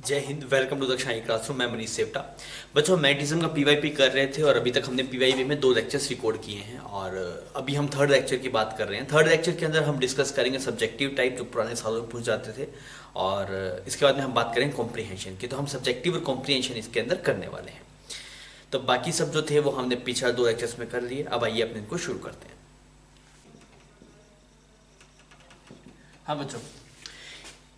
जय हिंद। Welcome to Dakshai classroom. मैं मनीष सेवटा। बच्चों, मैग्नेटिज्म का पीवाईपी कर रहे थे और अभी तक हमने पीवाईपी में 2 लेक्चर्स रिकॉर्ड किए हैं और अभी हम थर्ड लेक्चर की बात कर रहे हैं। थर्ड लेक्चर के अंदर हम डिस्कस करेंगे सब्जेक्टिव टाइप जो पुराने सालों में पूछ जाते थे, और इसके बाद में हम बात करेंगे कॉम्प्रीहेंशन की। तो हम सब्जेक्टिव और कॉम्प्रीहेंशन इसके अंदर करने वाले हैं। तो बाकी सब जो थे वो हमने पिछले 2 लेक्चर्स में कर लिए। अब आइए अपने इनको शुरू करते हैं। हाँ बच्चों,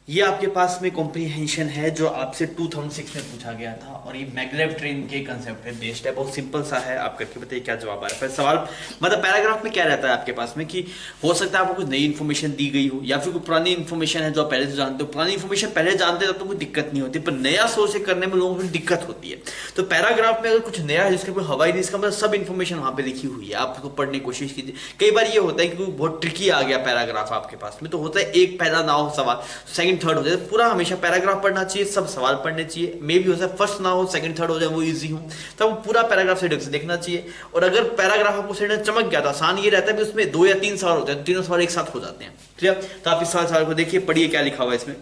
ये आपके पास में कॉम्प्रीहेंशन है जो आपसे 2006 में पूछा गया था, और ये मैगलेव ट्रेन के कंसेप्ट पे बेस्ड है। बहुत सिंपल सा है। आप करके बताइए क्या जवाब आ रहा है। फिर सवाल मतलब पैराग्राफ में क्या रहता है आपके पास में कि हो सकता है आपको कुछ नई इन्फॉर्मेशन दी गई हो या फिर कोई पुरानी इन्फॉर्मेशन है जो आप पहले से जानते हो। पुरानी इन्फॉर्मेशन पहले जानते हो तब तो कोई दिक्कत नहीं होती, पर नया सोर्स से करने में लोगों को दिक्कत होती है। तो पैराग्राफ में अगर कुछ नया है जिसका कोई हवाई नहीं, इसका मतलब सब इन्फॉर्मेशन वहां पे लिखी हुई है, आप उसको पढ़ने की कोशिश कीजिए। कई बार ये होता है कि बहुत ट्रिकी आ गया पैराग्राफ आपके पास में, तो होता है एक पहला ना हो सवाल, सेकंड थर्ड हो जाए। पूरा हमेशा पैराग्राफ पढ़ना चाहिए, सब सवाल पढ़ने चाहिए। मे भी हो जाए फर्स्ट ना हो, सेकंड थर्ड हो जाए, वो इजी हो, तब पूरा पैराग्राफ से ढंग से देखना चाहिए। और अगर पैराग्राफ आपको सही चमक गया तो आसान ये रहता है कि उसमें 2 या 3 सवाल होते हैं, तीनों सवाल एक साथ हो जाते हैं। क्लियर? तो आप इस सवाल को देखिए, पढ़िए क्या लिखा हुआ है इसमें।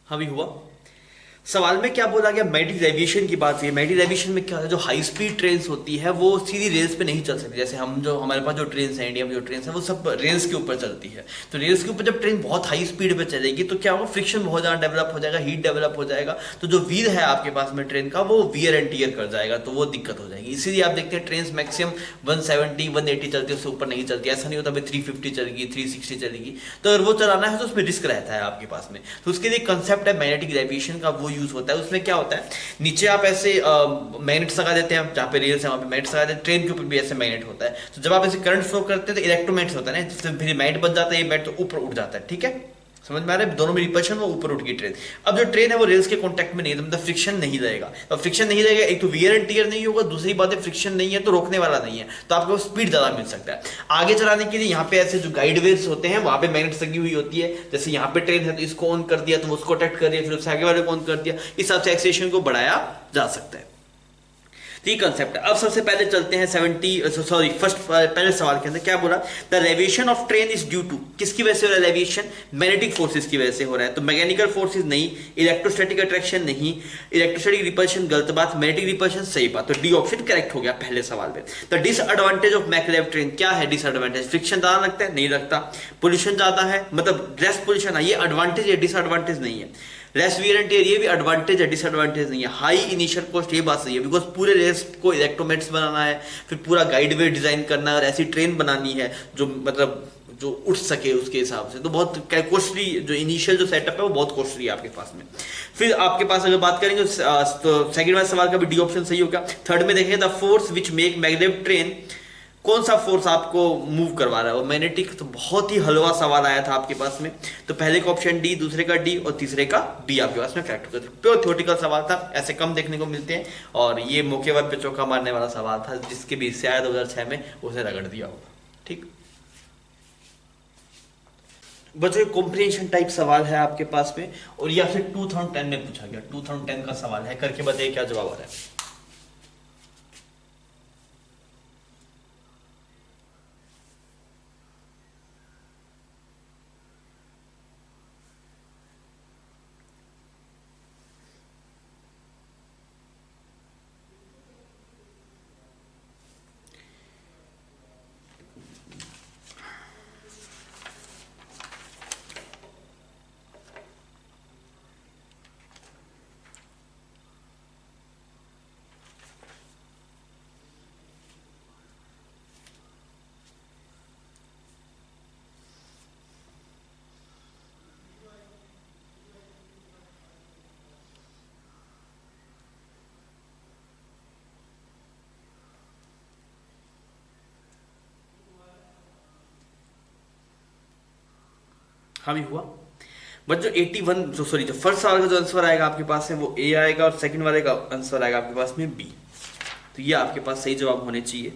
हाँ भी हुआ। सवाल में क्या बोला गया, मैग्नेटिक रेडिएशन की बात हुई है। मैग्नेटिक रेडिएशन में क्या है, जो हाई स्पीड ट्रेन्स होती है वो सीधी रेल्स पे नहीं चल सकती। जैसे हम जो हमारे पास जो ट्रेन्स हैं, इंडिया में जो ट्रेन्स हैं वो सब रेल्स के ऊपर चलती है। तो रेल्स के ऊपर जब ट्रेन बहुत हाई स्पीड पे चलेगी तो क्या होगा, फ्रिक्शन बहुत ज़्यादा डेवलप हो जाएगा, हीट डेवलप हो जाएगा। तो जो व्हील है आपके पास में ट्रेन का, वो वियर एंड टियर कर जाएगा, तो वो दिक्कत हो जाएगी। इसीलिए आप देखते हैं ट्रेन मैक्सिमम 170 180 चलती है, उससे ऊपर नहीं चलती। ऐसा नहीं होता भाई 350 चलेगी, 360 चलेगी। तो अगर वो चलाना है तो उसमें रिस्क रहता है आपके पास में। तो उसके लिए कंसेप्ट है मैग्नेटिक रेडिएशन का, वो यूज होता है। उसमें क्या होता है, नीचे आप ऐसे मैग्नेट्स लगा देते हैं, जहाँ पे रेल्स है वहाँ पे मैग्नेट्स लगा देते हैं। ट्रेन के ऊपर भी ऐसे मैग्नेट होता है। तो जब आप ऐसे करंट फ्लो करते हैं तो इलेक्ट्रोमैग्नेट्स होता है ना, जिससे फिर मैग्नेट बन जाता है, ये मैग्नेट तो ऊपर उठ जाता है। ठीक है, समझ में आ रहा है? दोनों में रिपल्शन, वो ऊपर उठ गई ट्रेन। अब जो ट्रेन है वो रेल्स के कांटेक्ट में नहीं है, तो मतलब फ्रिक्शन नहीं रहेगा। अब फ्रिक्शन नहीं रहेगा, एक तो वियर एंड टियर नहीं होगा, दूसरी बात है फ्रिक्शन नहीं है तो रोकने वाला नहीं है, तो आपको स्पीड ज्यादा मिल सकता है। आगे चलाने के लिए यहाँ पे ऐसे जो गाइड वेल्स होते हैं वहां पे मैग्नेट्स लगी हुई होती है। जैसे यहाँ पे ट्रेन है तो इसको ऑन कर दिया तो उसको अट्रैक्ट कर दिया, फिर उससे आगे वाले को ऑन कर दिया। इस हिसाब से एक्सेलेरेशन को बढ़ाया जा सकता है। तो ये कंसेप्ट है। अब सबसे पहले चलते हैं 70 फर्स्ट पहले सवाल के अंदर क्या बोला, the deviation of train is due to, किसकी वजह से हो रहा है रेविएशन? मैग्नेटिक फोर्सेस की वजह से हो रहा है। तो मैकेनिकल फोर्सेस नहीं, इलेक्ट्रोस्टैटिक अट्रैक्शन नहीं, इलेक्ट्रोस्टैटिक रिपल्शन गलत बात, मैग्नेटिक रिपल्शन सही बात। तो डी ऑप्शन करेक्ट हो गया पहले सवाल में। द डिसएडवांटेज ऑफ मैकलेव ट्रेन, क्या है डिसएडवांटेज? फ्रिक्शन ज्यादा लगता है, नहीं लगता। पोल्यूशन ज्यादा है, मतलब लेस पोल्यूशन है, ये एडवांटेज है, डिसएडवांटेज नहीं है। रेस वियर एंड टियर, ये भी एडवांटेज है, डिसएडवांटेज नहीं है। हाई इनिशियल कॉस्ट, ये बात सही है, बिकॉज पूरे रेस को इलेक्ट्रोमेट्स बनाना है, फिर पूरा गाइड वे डिजाइन करना है, और ऐसी ट्रेन बनानी है जो मतलब जो उठ सके उसके हिसाब से, तो बहुत कॉस्टली, जो इनिशियल जो सेटअप है वो बहुत कॉस्टली है आपके पास में। फिर आपके पास अगर बात करेंगे तो सेकंड वाले सवाल का भी डी ऑप्शन सही होगा। थर्ड में देखेंगे, the force which make magnetic train, कौन सा फोर्स आपको मूव करवा रहा है? वो मैग्नेटिक। तो बहुत ही हलवा सवाल आया था आपके पास में। तो पहले का ऑप्शन डी, दूसरे का डी और तीसरे का बी आपके पास में करेक्ट होगा। प्योर थ्योरेटिकल सवाल था, ऐसे कम देखने को मिलते हैं, और ये मौके पर पे चौका मारने वाला सवाल था, जिसके भी हिस्से आया 2006 में, उसे रगड़ दिया होगा। ठीक बच्चों, कॉम्प्रिहेंशन टाइप सवाल है आपके पास में, और या फिर 2010 में पूछा गया। 2010 का सवाल है, करके बताइए क्या जवाब आ रहा है। हाँ भी हुआ। बट जो 81 जो सॉरी जो फर्स्ट सवाल का जो आंसर आएगा आपके पास है वो ए आएगा, और सेकंड वाले का आंसर आएगा आपके पास में बी। तो ये आपके पास सही जवाब होने चाहिए।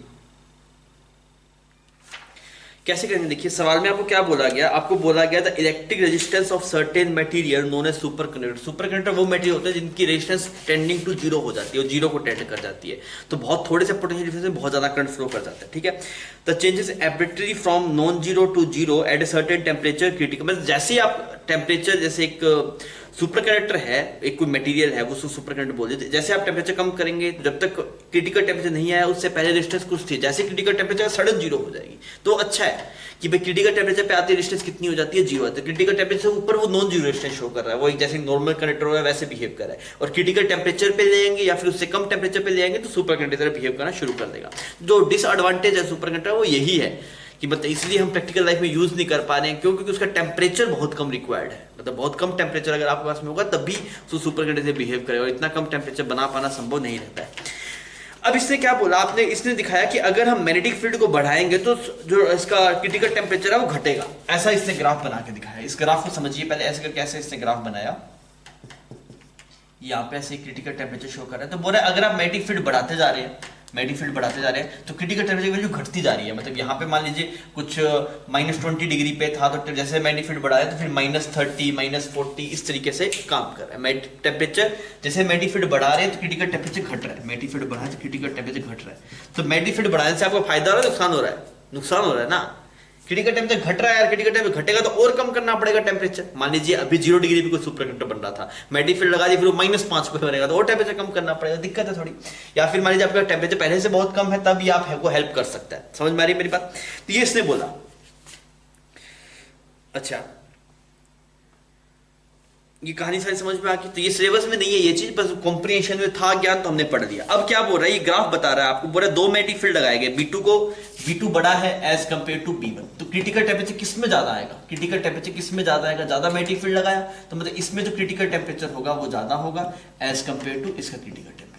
कैसे करेंगे देखिए, सवाल में आपको क्या बोला गया, आपको बोला गया था electric resistance of certain material known as superconductor. Superconductor वो मटेरियल होता है जिनकी रेजिस्टेंस टेंडिंग टू जीरो हो जाती है, और जीरो को टेंड कर जाती है, तो बहुत थोड़े से पोटेंशियल डिफरेंस में बहुत ज्यादा करंट फ्लो कर जाता है, ठीक है। The changes abruptly from non zero to zero at a certain temperature critical, मतलब जैसे ही आप टेम्परेचर, जैसे एक सुपर कंडक्टर है, एक कोई मटेरियल है, वो उसको सुपर कंडक्टर बोल देते हैं। जैसे आप टेम्परेचर कम करेंगे, जब तक क्रिटिकल टेम्परेचर नहीं आया उससे पहले रेजिस्टेंस कुछ थी, जैसे क्रिटिकल टेम्परेचर सडन जीरो हो जाएगी। तो अच्छा है कि भाई क्रिटिकल टेम्परेचर पे आती है रेजिस्टेंस कितनी हो जाती है, जीरो आती है। क्रिटिकल टेम्परेचर ऊपर वो नॉन जीरो रेजिस्टेंस शो कर रहा है, वो एक जैसे नॉर्मल कंडक्टर है वैसे बिहेव कर रहा है। और क्रिटिकल टेम्परेचर पे ले आएंगे या फिर उससे कम टेम्परेचर पे ले आएंगे तो सुपर कंडक्टर बिहेव करना शुरू कर देगा। जो डिसएडवांटेज है सुपर कंडक्टर वो यही है कि मतलब इसलिए हम प्रैक्टिकल लाइफ में यूज नहीं कर पा रहे हैं, क्योंकि उसका टेम्परेचर बहुत कम रिक्वायर्ड है। मतलब बहुत कम टेम्परेचर अगर आपके पास में होगा तब भी तो सुपर कंडक्टर से बिहेव करेगा, और इतना कम टेम्परेचर बना पाना संभव नहीं रहता है। अब इसने क्या बोला, आपने इसने दिखाया कि अगर हम मैग्नेटिक फील्ड को बढ़ाएंगे तो जो इसका क्रिटिकल टेम्परेचर है वो घटेगा। ऐसा इसने ग्राफ बना के दिखाया। इस ग्राफ को समझिए पहले, ऐसे करके ऐसे इसने ग्राफ बनाया, यहाँ पे ऐसे क्रिटिकल टेम्परेचर शो कर रहा है। तो बोल रहा है अगर आप मैग्नेटिक फील्ड बढ़ाते जा रहे हैं, मैग्नेटिक फील्ड बढ़ाते जा रहे हैं, तो क्रिटिकल टेम्परेचर की वैल्यू घटती जा रही है। मतलब यहाँ पे मान लीजिए कुछ -20 डिग्री पे था, तो जैसे मैग्नेटिक फील्ड बढ़ा है तो फिर -30 -40 इस तरीके से काम कर रहा है टेम्परेचर। जैसे मैग्नेटिक फील्ड बढ़ा रहे हैं तो क्रिटिकल टेम्परेचर घट रहा है, मैग्नेटिक फील्ड बढ़ा है तो क्रिटिकल टेम्परेचर घट रहा है। तो मैग्नेटिक फील्ड बढ़ाने से आपको फायदा हो रहा है, नुकसान हो रहा है? नुकसान हो रहा है ना। क्रिटिकल टेम्परेचर घट रहा है यार, क्रिटिकल टेम्परेचर घटेगा तो और कम करना पड़ेगा टेम्परेचर। मान लीजिए अभी 0 डिग्री पे कोई सुपर कंडक्टर बन रहा था, मैग्नेटिक फील्ड लगा दी, फिर वो -5 पे बनेगा तो और टेम्परेचर कम करना पड़ेगा, दिक्कत है थोड़ी। या फिर मान लीजिए आपका टेम्परेचर पहले से बहुत कम है, तब ये आपको हेल्प कर सकता है। समझ में आ रही है मेरी बात? तो ये इसने बोला। अच्छा, ये कहानी सारी समझ में आ गई। तो ये सिलेबस में नहीं है ये चीज, बस कॉम्प्रिहेंशन में था ज्ञान तो हमने पढ़ लिया। अब क्या बोल रहा है, ये ग्राफ बता रहा है आपको, बोल रहा है 2 मैग्नेटिक फील्ड लगाए गए, B2 बड़ा है एज कंपेयर टू B1। तो क्रिटिकल टेम्परेचर किस में ज्यादा आएगा, क्रिटिकल टेम्परेचर किस में ज्यादा आएगा, ज्यादा मैग्नेटिक फील्ड लगाया तो मतलब इसमें जो क्रिटिकल टेम्परेचर होगा वो ज्यादा होगा एज कंपेयर टू इसका क्रिटिकल टेम्परेचर।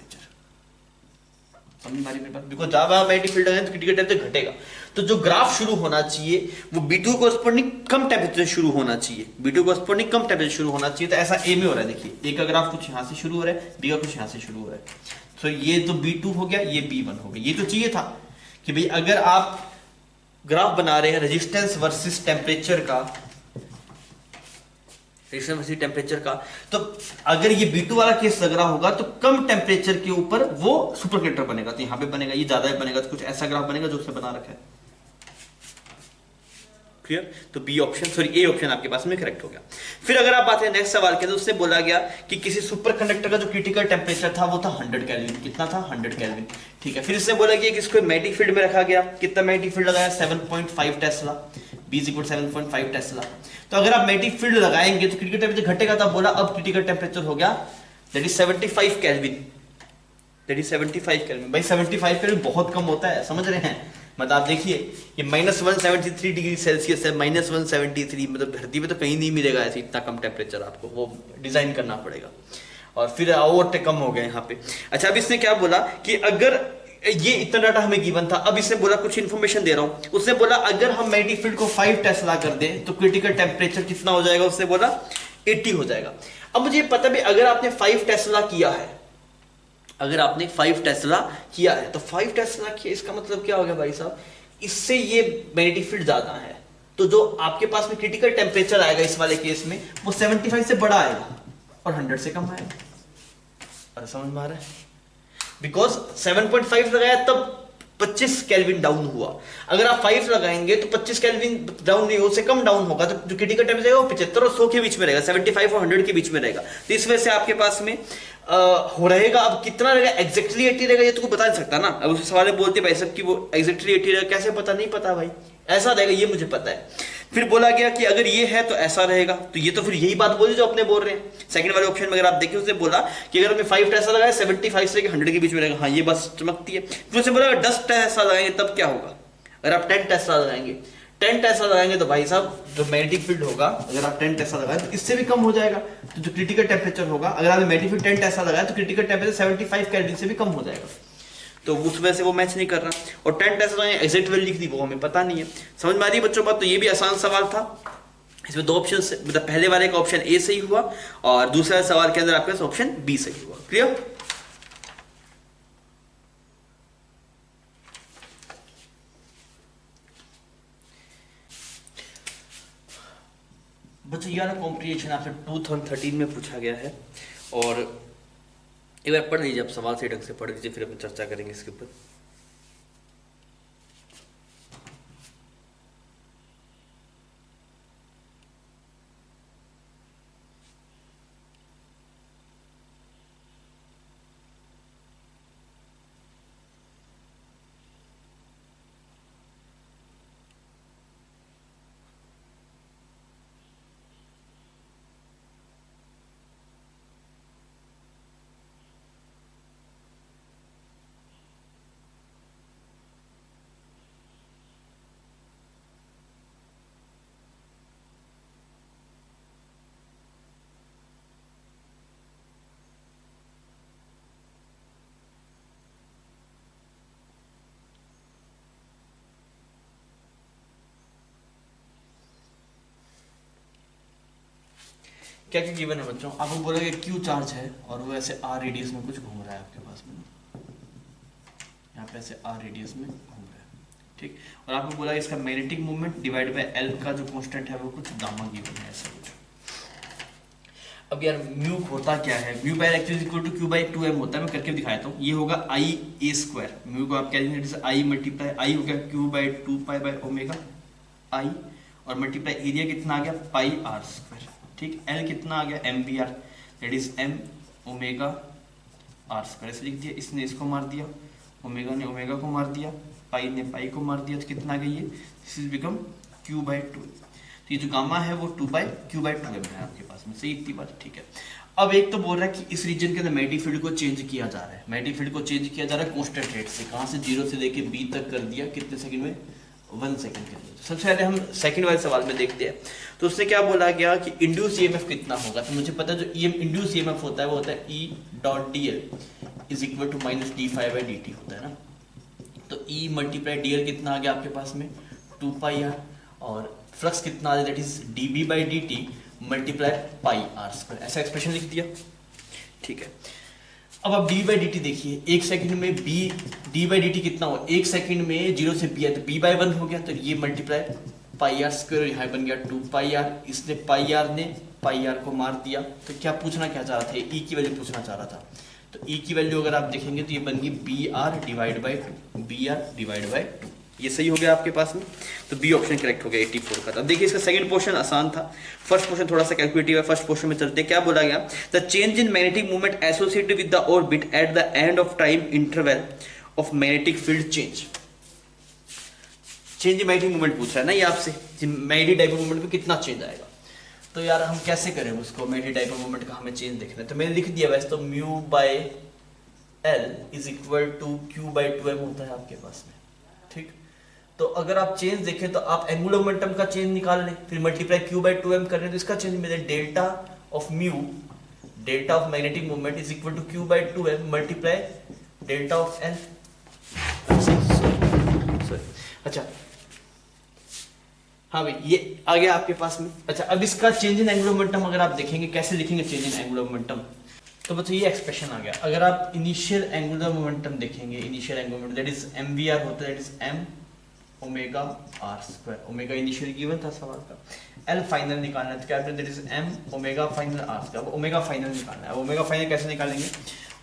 समझ मारी मेरी बात? बिकॉज ज्यादा मैग्नेटिक फील्ड लगाए तो क्रिटिकल टेम्परेचर घटेगा। तो जो ग्राफ शुरू होना चाहिए वो B2 कोरेस्पोंडिंग कम टेम्परेचर शुरू होना चाहिए, B2 कोरेस्पोंडिंग कम टेम्परेचर शुरू होना चाहिए। तो ऐसा ए में हो रहा है, देखिए ए का ग्राफ कुछ यहां से शुरू हो रहा है, बी का कुछ यहां से शुरू हो रहा है। तो ये तो B2 हो गया, ये B1 हो गया। ये तो चाहिए था कि भाई अगर आप ग्राफ बना रहे हैं रेजिस्टेंस वर्सेस टेम्परेचर का, टेम्परेचर का, तो अगर ये B2 वाला केस लग रहा होगा तो कम टेम्परेचर के ऊपर वो सुपर कंडक्टर बनेगा। तो यहां पे बनेगा, ये ज्यादा बनेगा तो कुछ ऐसा ग्राफ बनेगा जो उससे बना रखा है। क्लियर? तो B option, sorry A option आपके पास में करेक्ट हो गया। फिर अगर आप आते हैं नेक्स्ट सवाल के, तो उससे बोला गया कि किसी सुपर कंडक्टर का जो क्रिटिकल टेम्परेचर था वो था 100 केल्विन। कितना था? 100 केल्विन। ठीक है, फिर इससे बोला गया कि इसको मैग्नेटिक फील्ड में रखा गया। कितना मैग्नेटिक फील्ड लगाया? 7.5 टेस्ला। B = 7.5 Tesla. तो अगर आप मैग्नेटिक फील्ड लगाएंगे तो क्रिटिकल टेम्परेचर घटेगा। तब बोला अब क्रिटिकल टेम्परेचर हो गया that is 75 kelvin. That is 75 kelvin. भाई 75 केल्विन बहुत कम होता है, समझ रहे हैं? मतलब आप देखिए ये -173 डिग्री सेल्सियस है, -173, मतलब धरती पे तो कहीं नहीं मिलेगा ऐसे इतना कम टेम्परेचर आपको, वो डिजाइन करना पड़ेगा। और फिर और कम हो गए यहाँ पे। अच्छा, अब इसने क्या बोला कि अगर ये इतना डाटा हमें गिवन था, अब इसने बोला कुछ इन्फॉर्मेशन दे रहा हूं। उसने बोला अगर हम मैग्नेटिक फील्ड को 5 टेस्ला कर दें तो क्रिटिकल टेम्परेचर कितना हो जाएगा? उसने बोला 80 हो जाएगा। अब मुझे पता भी अगर आपने 5 टेस्ला किया है, अगर आपने 5 टेस्ला किया है तो 5 टेस्ला किया, इसका मतलब क्या हो गया भाई साहब? इससे ये मैग्नेटिक फील्ड ज्यादा है, तो जो आपके पास में क्रिटिकल टेम्परेचर आएगा इस वाले केस में वो 75 से बड़ा आएगा और 100 से कम आएगा। अरे समझ में आ रहा है? बिकॉज 7.5 लगाया तब 25 केल्विन डाउन हुआ। अगर आप 5 लगाएंगे तो 25 केल्विन डाउन नहीं, उससे कम डाउन होगा। तो जो क्रिटिकल टेम्परेचर है वो 75 और 100 के बीच में रहेगा, 75 और 100 के बीच में रहेगा। तो इस वजह से आपके पास में हो रहेगा। अब कितना रहेगा एग्जैक्टली 80 रहेगा ये तो कोई बता नहीं सकता ना। अब उस सवाल में बोलते भाई सब कि वो एग्जैक्टली 80 रहेगा, कैसे पता? नहीं पता भाई, ऐसा रहेगा ये मुझे पता है। फिर बोला गया कि अगर ये है तो ऐसा रहेगा। तो ये तो फिर यही बात बोली जो अपने बोल रहे हैं। सेकंड वाले ऑप्शन में अगर आप देखिए उसने बोला कि अगर हमें 5 टेस्ला लगाए 75 से 100 के बीच में रहेगा। हाँ ये बात चमकती है। फिर उसने बोला अगर 10 टेस्ला लगाएंगे तब क्या होगा? अगर आप 10 टेस्ला लगाएंगे, 10 टेस्ला लगाएंगे तो भाई साहब जो मैग्नेटिक फील्ड होगा, अगर आप 10 टेस्ला लगाए तो इससे भी कम हो जाएगा। तो जो क्रिटिकल टेम्परेचर होगा, अगर आपने मैग्नेटिक फील्ड 10 टेस्ला लगाया तो क्रिटिकल टेम्परेचर 75 केल्विन से भी कम हो जाएगा। तो उस वजह से वो मैच नहीं कर रहा। और 10 टेस्ला एग्जैक्ट वैल्यू लिख दी वो हमें पता नहीं है। समझ में आ रही है बच्चों बात? तो ये भी आसान सवाल था, इसमें दो ऑप्शन, मतलब पहले वाले का ऑप्शन ए सही हुआ और दूसरा सवाल के अंदर आपके पास ऑप्शन बी सही हुआ। क्लियर? बच्चों ये वाला कॉम्प्रिहेंशन आपसे 2013 में पूछा गया है और एक बार पढ़ लीजिए, आप सवाल से ढंग से पढ़ लीजिए, फिर अपन चर्चा करेंगे इसके ऊपर। क्या क्या गिवन है बच्चों? आपको बोला कि क्यू चार्ज है और वो ऐसे आर रेडियस में कुछ घूम रहा है आपके पास में, यहाँ पे ऐसे आर रेडियस में घूम रहा है, ठीक। और आपको बोला इसका magnetic moment divide by L का जो कांस्टेंट है वो कुछ गामा गिवन है ऐसा कुछ। अब यार म्यू होता क्या है? Mu by actually equal to Q by 2m होता है, मैं करके दिखाता हूँ। ये होगा आई ए स्क्वायर, म्यू को आप कैलकुलेट आई मल्टीप्लाई आई हो गया Q by 2 pi by omega I और मल्टीप्लाई एरिया कितना आ गया पाई आर स्क्वायर, ठीक। एल कितना आ गया M V R, that is M omega R square, ऐसे लिख दिया। इसने इसको मार दिया, ओमेगा ने ओमेगा को मार दिया, पाई ने पाई को मार दिया, तो कितना आ गया ये? This is become Q by 2। तो ये जो गामा है वो 2 बाय क्यू बाय 2m है आपके पास में, सही इतनी बात, ठीक है। अब एक तो बोल रहा है कि इस रीजन के अंदर मैग्नेटिक फील्ड को चेंज किया जा रहा है, मैग्नेटिक फील्ड को चेंज किया जा रहा है कांस्टेंट रेट से। कहाँ से? 0 से लेके b तक कर दिया, कितने सेकंड में? 1 सेकंड के अंदर। सबसे पहले हम सेकंड वाले सवाल में देखते हैं। तो उसने क्या बोला गया कि इंड्यूस ईएमएफ कितना होगा? तो मुझे पता है जो इंड्यूस ईएमएफ होता है वो होता है E dot dl is equal to minus d∅ by dt होता है ना। तो E मल्टीप्लाई dl कितना आ गया आपके पास में? 2 पाई आर, और फ्लक्स कितना आ गया? That is dB by dt multiply pi R square, ऐसा एक्सप्रेशन लिख दिया, ठीक है। अब आप डी बाई डी टी देखिए, एक सेकंड में B D by D T कितना हो? एक सेकंड में 0 से b है तो b बाई 1 हो गया, तो ये मल्टीप्लाई पाई आर स्क्वायर, यहाँ बन गया 2 पाई आर। इसने पाई आर को मार दिया। तो क्या पूछना क्या चाह रहा था? ई की वैल्यू पूछना चाह रहा था। तो ई की वैल्यू अगर आप देखेंगे तो ये बन गई B R divide by 2, B R divide by 2। ये सही हो गया आपके पास में, तो बी ऑप्शन करेक्ट हो गया 84 का। अब देखिए इसका सेकंड पोर्शन आसान था, फर्स्ट पोर्शन थोड़ा सा कैलकुलेटिव है। फर्स्ट पोर्शन में चलते हैं, क्या बोला गया? The change in magnetic movement associated with the orbit at the end of time interval of magnetic field change. Change in magnetic movement पूछ रहा है ना ये आपसे, मैग्नेटिक डाइपोल मूवमेंट में कितना चेंज आएगा। तो यार हम कैसे करें उसको? मैग्नेटिक डाइपोल मूवमेंट का हमें चेंज देखना है, तो मैंने लिख दिया वैसे तो mu by L is equal to Q by 2m होता है आपके पास में, ठीक। तो अगर आप चेंज देखें तो आप एंगुलर मोमेंटम का चेंज निकाल लें, फिर मल्टीप्लाई क्यू बाय 2m कर लें, तो इसका चेंज मिले delta of mu, delta of magnetic moment is equal to Q by 2m multiply delta of L. अच्छा हाँ भाई ये आ गया आपके पास में। अच्छा अब इसका चेंज इन एंगुलर मोमेंटम अगर आप देखेंगे, कैसे लिखेंगे चेंज इन एंगुलर मोमेंटम? तो बच्चों ये एक्सप्रेशन आ गया। अगर आप इनिशियल एंगुलर मोमेंटम देखेंगे, initial angular momentum that is M V R होता है, that is M omega R square. Omega initial given था सवाल का, एल फाइनल निकालना है, तो क्या that is M omega final R square. Omega final निकालना है। ओमेगा फाइनल कैसे निकालेंगे?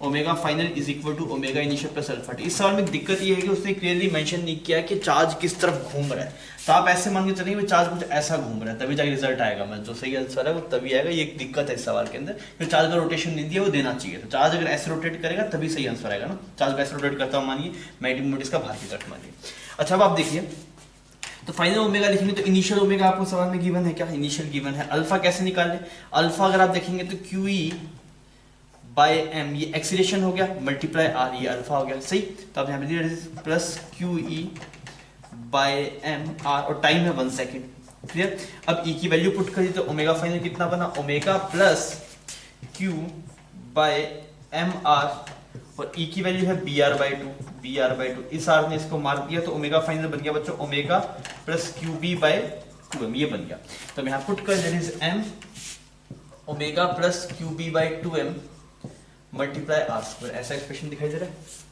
Omega final is equal to omega initial plus alpha T. इस सवाल में दिक्कत ये है कि उसने क्लियरली मेंशन नहीं किया कि चार्ज किस तरफ घूम रहा है। तो आप ऐसे मान के चलेंगे चार्ज कुछ ऐसा घूम रहा है, तभी जाके रिजल्ट आएगा। मैं जो सही आंसर है वो तभी आएगा। ये एक दिक्कत है इस सवाल के अंदर, फिर चार्ज का रोटेशन नहीं दिया वो देना चाहिए। तो चार्ज अगर ऐसे रोटेट करेगा तभी सही आंसर आएगा ना। चार्ज ऐसे रोटेट करता हूँ मानिए, मैग्नेटिक मोमेंट इसका बाहर की तरफ मानिए। अच्छा अब आप देखिए, तो फाइनल ओमेगा लिखेंगे तो इनिशियल ओमेगा आपको सवाल में गिवन है, क्या इनिशियल गिवन है। अल्फा कैसे निकालें? अल्फा अगर आप देखेंगे तो क्यू ई बाय एम, ये एक्सीलरेशन हो गया, मल्टीप्लाई आर, ये अल्फा हो गया, सही। तो आप यहाँ पे plus Q E by M R, और टाइम है 1 सेकेंड, क्लियर। अब ई की वैल्यू पुट करिए तो ओमेगा फाइनल कितना बना? Omega plus Q by M R, और ई की वैल्यू है बी आर बाई 2, इस आर ने इसको मार दिया, तो ओमेगा फाइनल बन गया बच्चों omega plus Q B by 2m, ये बन गया। तो मैं यहाँ पुट कर that is m omega plus Q B by 2m multiply R square, ऐसा एक्सप्रेशन दिखाई दे रहा है।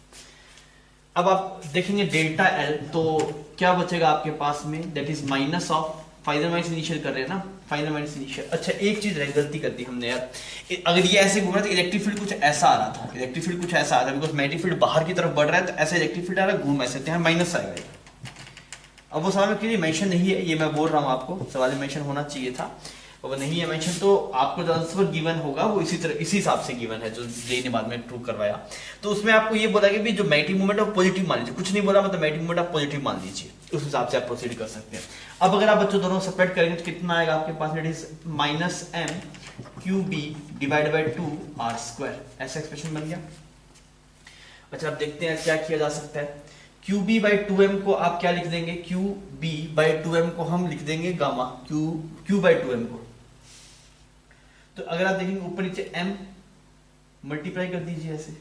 अब आप देखेंगे डेल्टा एल, तो क्या बचेगा आपके पास में, that is minus of final minus initial कर रहे हैं ना, फाइनल माइनस इनिशियल। अच्छा एक चीज रह गलती कर दी हमने यार, अगर ये ऐसे घूम रहा था इलेक्ट्रिक फील्ड कुछ ऐसा आ रहा था, इलेक्ट्रिक फील्ड कुछ ऐसा आ रहा है, बिकॉज मैग्नेटिक फील्ड बाहर की तरफ बढ़ रहा है, तो ऐसा इलेक्ट्रिक फील्ड आ रहा है घूम ऐसे, यहाँ माइनस आएगा ये। अब वो सवाल में क्लियर मेंशन नहीं है, ये मैं बोल रहा हूँ आपको, सवाल में मेंशन होना चाहिए था, वो नहीं है मेंशन, तो आपको जो आंसर गिवन होगा वो इसी तरह इसी हिसाब से गिवन है जो जे ने बाद में प्रूव करवाया। तो उसमें आपको ये बोला कि भी जो मैग्नेटिक मोमेंट ऑफ पॉजिटिव मान लीजिए, कुछ नहीं बोला, मतलब मैग्नेटिक मोमेंट ऑफ पॉजिटिव मान लीजिए, उस हिसाब से आप प्रोसीड कर सकते हैं। अब अगर आप बच्चों दोनों सेपरेट करेंगे तो कितना आएगा आपके पास, it is minus M Q B divide by 2 R square, ऐसा एक्सप्रेशन बन गया। अच्छा अब देखते हैं क्या किया जा सकता है। क्यू बी बाई 2m को आप क्या लिख देंगे, क्यू बी बाई 2m को हम लिख देंगे गामा, क्यू बाई 2m को। तो अगर आप देखेंगे ऊपर नीचे m मल्टीप्लाई कर दीजिए ऐसे,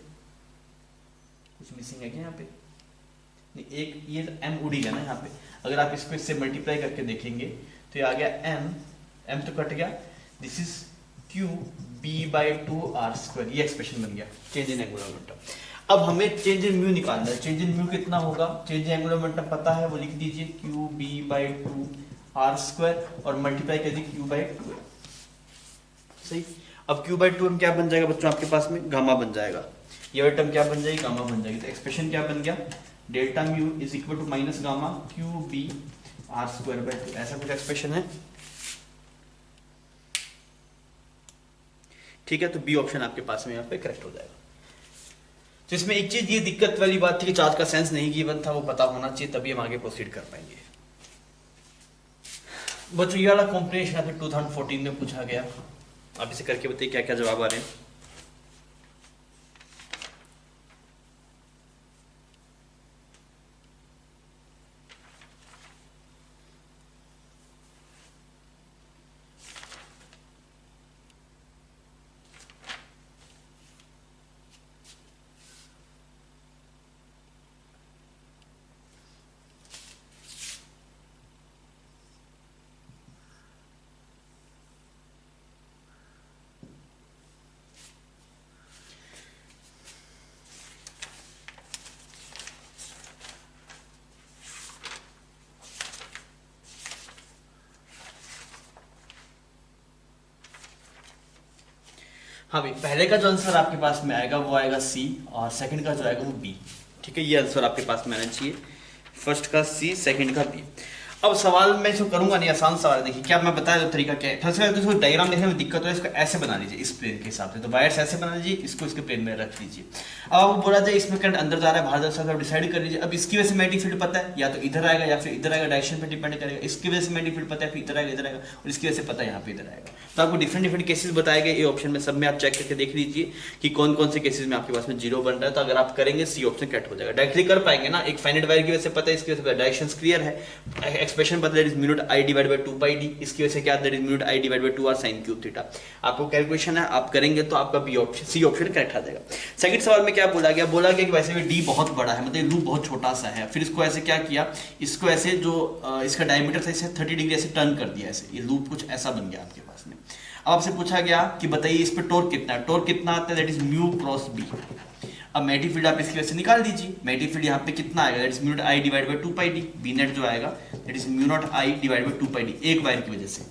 कुछ मिसिंग है क्या यहाँ पे, नहीं एक ये m उड़ी गया ना यहाँ पे, अगर आप इसको इससे मल्टीप्लाई करके देखेंगे तो ये आ गया m तो कट गया, this is Q B by 2 R square, ये एक्सप्रेशन बन गया चेंज इन एंगुलर मोमेंटम। अब हमें चेंज इन म्यू निकालना है, चेंज इन म्यू कितना होगा, चेंज इन एंगुलर मोमेंटम पता है, वो लिख दीजिए Q B by 2 R square और मल्टीप्लाई कर दीजिए क्यू बाई 2। सही, अब क्यू बाई 2m क्या बन जाएगा बच्चों आपके पास में, गामा बन जाएगा, ये वाली टर्म क्या बन जाएगी, गामा बन जाएगी। तो एक्सप्रेशन क्या बन गया, delta mu is equal to minus gamma Q B R square by 2, ऐसा कुछ एक्सप्रेशन है। ठीक है, तो बी ऑप्शन आपके पास में यहाँ पे करेक्ट हो जाएगा। तो इसमें एक चीज ये दिक्कत वाली बात थी कि चार्ज का सेंस नहीं गिवन था, वो पता होना चाहिए, तभी हम आगे प्रोसीड कर पाएंगे। बच्चों ये वाला कॉम्प्रिहेंशन यहाँ पे 2014 में पूछा गया, आप इसे करके बताइए क्या क्या जवाब आ रहे हैं। हाँ भाई, पहले का जो आंसर आपके पास में आएगा वो आएगा सी, और सेकंड का जो आएगा वो बी। ठीक है, ये आंसर आपके पास में आना चाहिए, फर्स्ट का सी, सेकंड का बी। अब सवाल मैं इसको करूंगा नहीं, आसान सवाल है, देखिए क्या मैं बताया तरीका क्या है। सबसे पहले तो डायग्राम देखने में दिक्कत हो, इसको ऐसे बना लीजिए इस प्लेन के हिसाब से, तो वायर्स ऐसे बना लीजिए, इसको इसके प्लेन में रख लीजिए। अब आपको बोला जाए इसमें करंट अंदर जा रहा है बाहर जा रहा है, आप डिसाइड कर लीजिए। अब इसकी वजह से मैग्नेटिक फील्ड पता है, या तो इधर आएगा या फिर इधर आएगा, डायरेक्शन पे डिपेंड करेगा। इसकी वजह से मैग्नेटिक फील्ड पता है, फिर इधर आएगा इधर आएगा, और इसकी वजह से पता है यहाँ पे इधर आएगा। तो आपको डिफरेंट डिफरेंट केसेस बताए गए, ये ऑप्शन में सब में आप चेक करके देख लीजिए कि कौन कौन से केसेस में आपके पास में जीरो बन रहा है। तो अगर आप करेंगे सी ऑप्शन कट हो जाएगा, डायरेक्टली कर पाएंगे ना, एक फाइनाइट वायर की वजह से पता है, इसकी वजह से डायरेक्शन क्लियर है, एक्सप्रेशन पता है mu naught I divide by 2 pi D, इसकी वजह से क्या that is mu naught I divide by 2 R sin cube theta. आपको कैलकुलेशन है, आप करेंगे तो आपका B option C option correct आ जाएगा। सेकंड सवाल में क्या बोला गया, बोला गया कि वैसे भी डी बहुत बड़ा है, मतलब लूप बहुत छोटा सा है, फिर इसको ऐसे क्या किया, इसको ऐसे जो इसका डायमीटर था इसे 30 डिग्री ऐसे टर्न कर दिया, ऐसे ये लूप कुछ ऐसा बन गया आपके पास में। अब आपसे पूछा गया कि बताइए इस पे टॉर्क कितना है, टॉर्क कितना आता है, that is mu cross B. अब मैग्नेटिक फील्ड आप इसकी वजह से निकाल दीजिए, मैग्नेटिक फील्ड यहाँ पे कितना आएगा, that is mu naught I divide by 2 pi D, B net जो आएगा that is mu naught I divide by 2 pi D, एक वायर की वजह से।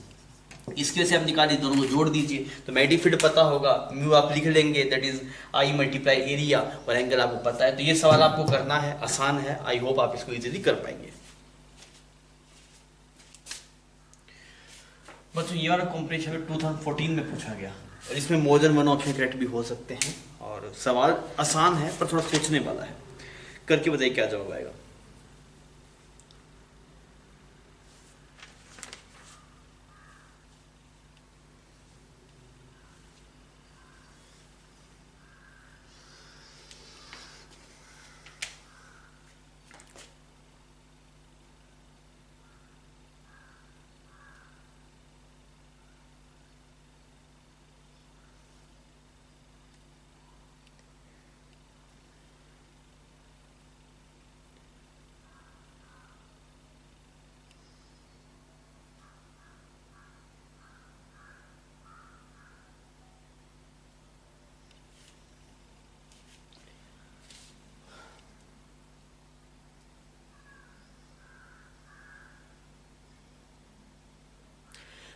इसके से आप निकालिए, दोनों को जोड़ दीजिए, तो मैग्नेटिक फील्ड पता होगा, म्यू आप लिख लेंगे that is I multiply area, और एंगल आपको पता है। तो ये सवाल आपको करना है, आसान है, आई होप आप इसको इजीली कर पाएंगे। बच्चों ये वाला कॉम्प्रिहेंशन 2014 में पूछा गया, और इसमें more than one option correct भी हो सकते हैं, और सवाल आसान है पर थोड़ा सोचने वाला है। करके बताइए क्या जवाब आएगा।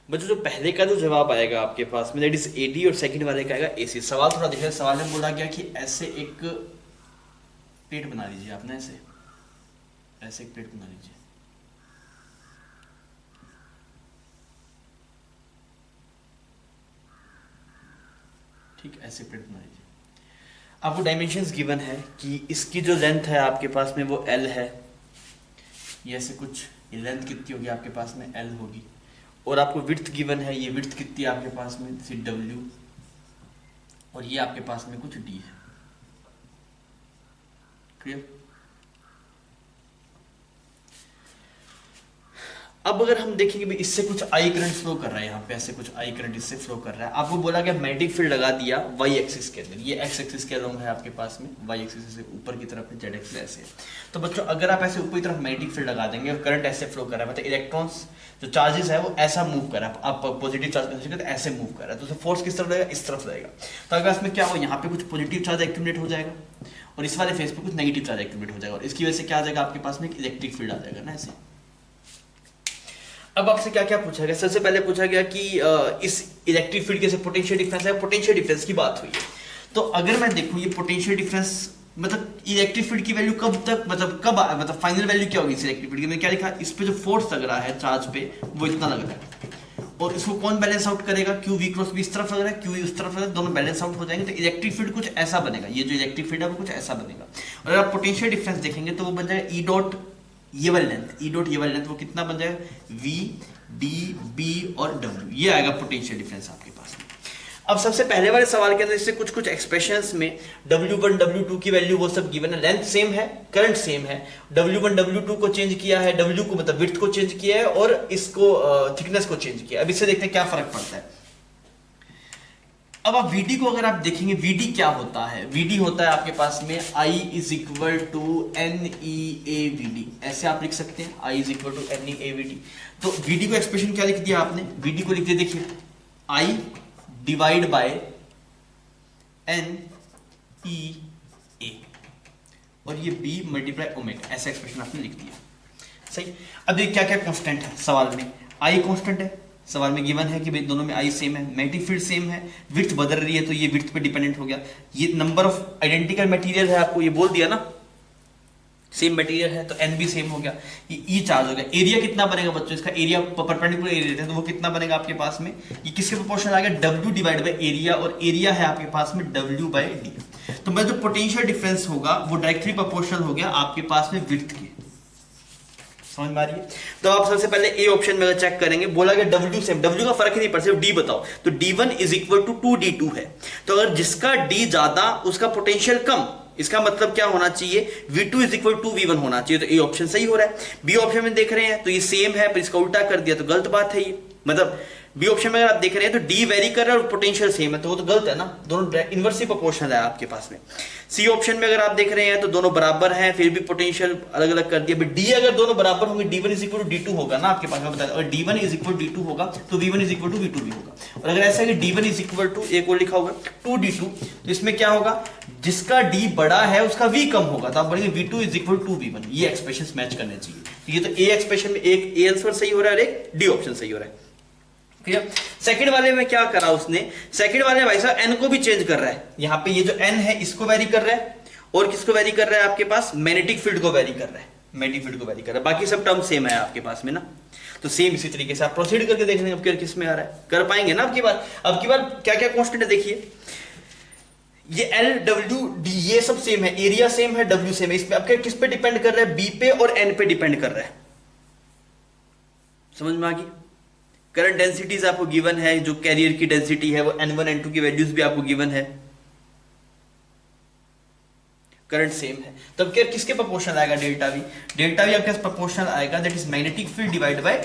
बच्चों जो पहले का जो जवाब आएगा आपके पास में दैट इज 80 और सेकंड वाले का आएगा AC। सवाल थोड़ा देखिए, सवाल में बोला गया कि ऐसे एक प्लेट बना लीजिए आपने, ऐसे ऐसे एक प्लेट बना लीजिए, ठीक, ऐसे प्लेट बना लीजिए। आपको डायमेंशंस गिवन है कि इसकी जो लेंथ है आपके पास में वो L है, ये ऐसे कुछ, ये लेंथ कितनी होगी आपके पास में L होगी, और आपको विड्थ गिवन है, ये विड्थ कितनी है आपके पास में W, और ये आपके पास में कुछ D है। क्लियर? अब अगर हम देखेंगे भी इससे कुछ आई करंट फ्लो कर रहा है, यहाँ पे ऐसे कुछ आई करंट इससे फ्लो कर रहा है, आपको बोला गया मैग्नेटिक फील्ड लगा दिया वाई एक्सिस के अंदर, ये एक्स एक्सिस के अलोंग है आपके पास में, वाई एक्सिस से ऊपर की तरफ है, जेड एक्सिस ऐसे है। तो बच्चों अगर आप ऐसे ऊपर की तरफ मैग्नेटिक फील्ड लगा देंगे और करंट ऐसे फ्लो कर रहा है, मतलब इलेक्ट्रॉन्स जो चार्जेस है वो ऐसा मूव कर रहा है, आप पॉजिटिव चार्ज कंसीडर करते ऐसे मूव कर रहा है, तो फोर्स किस तरफ रहेगा, इस तरफ रहेगा। तो अगर इसमें क्या हो, यहाँ पे कुछ पॉजिटिव चार्ज एक्यूमुलेट हो जाएगा और इस वाले फेस पे कुछ नेगेटिव चार्ज एक्यूमुलेट हो जाएगा, और इसकी वजह से क्या आ जाएगा आपके पास में एक इलेक्ट्रिक फील्ड आ जाएगा ना ऐसे। अब आपसे क्या क्या पूछा गया, सबसे पहले पूछा गया कि इस इलेक्ट्रिक फील्ड के से पोटेंशियल डिफरेंस है, पोटेंशियल डिफरेंस की बात हुई है। तो अगर मैं देखूं ये पोटेंशियल डिफरेंस मतलब इलेक्ट्रिक फील्ड की वैल्यू कब तक, मतलब फाइनल वैल्यू क्या होगी इस इलेक्ट्रिक फील्ड की, मैंने क्या लिखा, इस पे जो फोर्स लग रहा है चार्ज पे वो इतना लग रहा है, और इसको कौन बैलेंस आउट करेगा, क्यू वी क्रॉस भी इस तरफ लग रहा है, क्यू उस तरफ लग रहा है, दोनों बैलेंस आउट हो जाएंगे, तो इलेक्ट्रिक फील्ड कुछ ऐसा बनेगा, ये जो इलेक्ट्रिक फील्ड है वो कुछ ऐसा बनेगा। और अगर आप पोटेंशियल डिफरेंस देखेंगे तो वो बन जाएगा ई डॉट ये वाली लेंथ, ई डॉट ये वाली लेंथ वो कितना बन जाएगा, वी डी बी और डब्ल्यू, ये आएगा पोटेंशियल डिफरेंस आपके पास में। अब सबसे पहले वाले सवाल के अंदर इससे कुछ कुछ एक्सप्रेशंस में W1 W2 की वैल्यू वो सब गिवन है, लेंथ सेम है, करंट सेम है, W1 W2 को चेंज किया है, W को मतलब विड्थ को चेंज किया है, और इसको थिकनेस को चेंज किया है। अब इससे देखते हैं क्या फर्क पड़ता है। अब आप VD को अगर आप देखेंगे, VD क्या होता है, VD होता है आपके पास में I is equal to NEAVD, ऐसे आप लिख सकते हैं, I is equal to NEAVD। तो VD को एक्सप्रेशन क्या लिख दिया आपने, VD को लिख दिया, देखिए I डिवाइड बाय NEA और ये B मल्टीप्लाई ओमेगा, ऐसा एक्सप्रेशन आपने लिख दिया। सही। अब ये क्या क्या कांस्टेंट है सवाल में, I कांस्टेंट है, सवाल में गिवन है कि भाई दोनों में आई सेम है, मैग्नेटिक फील्ड सेम है, विड्थ बदल रही है तो ये विड्थ पे डिपेंडेंट हो गया, ये नंबर ऑफ आइडेंटिकल मटेरियल है, आपको ये बोल दिया ना सेम मटेरियल है तो एन भी सेम हो गया, ये ई चार्ज हो गया। एरिया कितना बनेगा बच्चों, इसका एरिया परपेंडिकुलर एरिया लेते हैं तो वो कितना बनेगा आपके पास में, ये किसके प्रोपोर्शनल आ गया, डब्ल्यू डिवाइड बाय एरिया, और एरिया है आपके पास में डब्ल्यू बाय डी। तो मैं जो पोटेंशियल डिफरेंस होगा वो डायरेक्टली प्रोपोर्शनल हो गया आपके पास में विड्थ के, समझ में आ रही है। तो आप सबसे पहले ए ऑप्शन में चेक करेंगे, बोला गया डब्ल्यू सेम, डब्ल्यू का फर्क ही नहीं पड़, सिर्फ डी बताओ, तो D1 is equal to 2D2 है, तो अगर जिसका डी ज्यादा उसका पोटेंशियल कम, इसका मतलब क्या होना चाहिए, V2 is equal to V1 होना चाहिए, तो ए ऑप्शन सही हो रहा है। बी ऑप्शन में देख रहे हैं तो ये सेम है पर इसका उल्टा कर दिया तो गलत बात है ये, मतलब बी ऑप्शन में अगर आप देख रहे हैं तो डी वेरी कर रहा है और पोटेंशियल सेम है तो वो तो गलत है ना, दोनों इनवर्सली प्रोपोर्शनल है आपके पास में। सी ऑप्शन में अगर आप देख रहे हैं तो दोनों बराबर हैं फिर भी पोटेंशियल अलग अलग कर दिया। डी अगर दोनों बराबर होंगे D1 is equal to D2 होगा ना आपके पास में, बता, अगर D1 is equal to D2 होगा तो V1 is equal to V2 भी होगा, और अगर ऐसा है कि D1 इज इक्वल टू एक और लिखा होगा 2D2 तो इसमें क्या होगा, जिसका D बड़ा है उसका V कम होगा, तो आप बोलेंगे V2 is equal to V1, ये एक्सप्रेशन मैच करने चाहिए। तो ये तो ए एक्सप्रेशन में एक ए आंसर सही हो रहा है और एक डी ऑप्शन सही हो रहा है। सेकंड वाले में क्या करा उसने, सेकंड वाले में भाई साहब एन को भी चेंज कर रहा है, यहाँ पे ये जो एन है इसको वेरी कर रहा है और किसको वेरी कर रहा है आपके पास, मैग्नेटिक फील्ड को वेरी कर रहा है, मैग्नेटिक फील्ड को वेरी कर रहा है, बाकी सब टर्म सेम है आपके पास में ना। तो सेम इसी तरीके से आप प्रोसीड करके देख लेंगे अब किस में आ रहा है, कर पाएंगे ना अब की बार क्या क्या कॉन्स्टेंट है देखिए, ये L W D ये सब सेम है, एरिया सेम है, W सेम है, इसमें आपके किस पे डिपेंड कर रहा है, B पे और N पे डिपेंड कर रहा है, समझ में आ गई। करंट डेंसिटीज आपको गिवन है, जो कैरियर की डेंसिटी है वो N1 N2 की वैल्यूज भी आपको गिवन है, करंट सेम है, तब क्या किसके प्रोपोर्शनल आएगा, डेल्टा वी, डेल्टा वी आपके पास प्रोपोर्शनल आएगा that is magnetic field divide by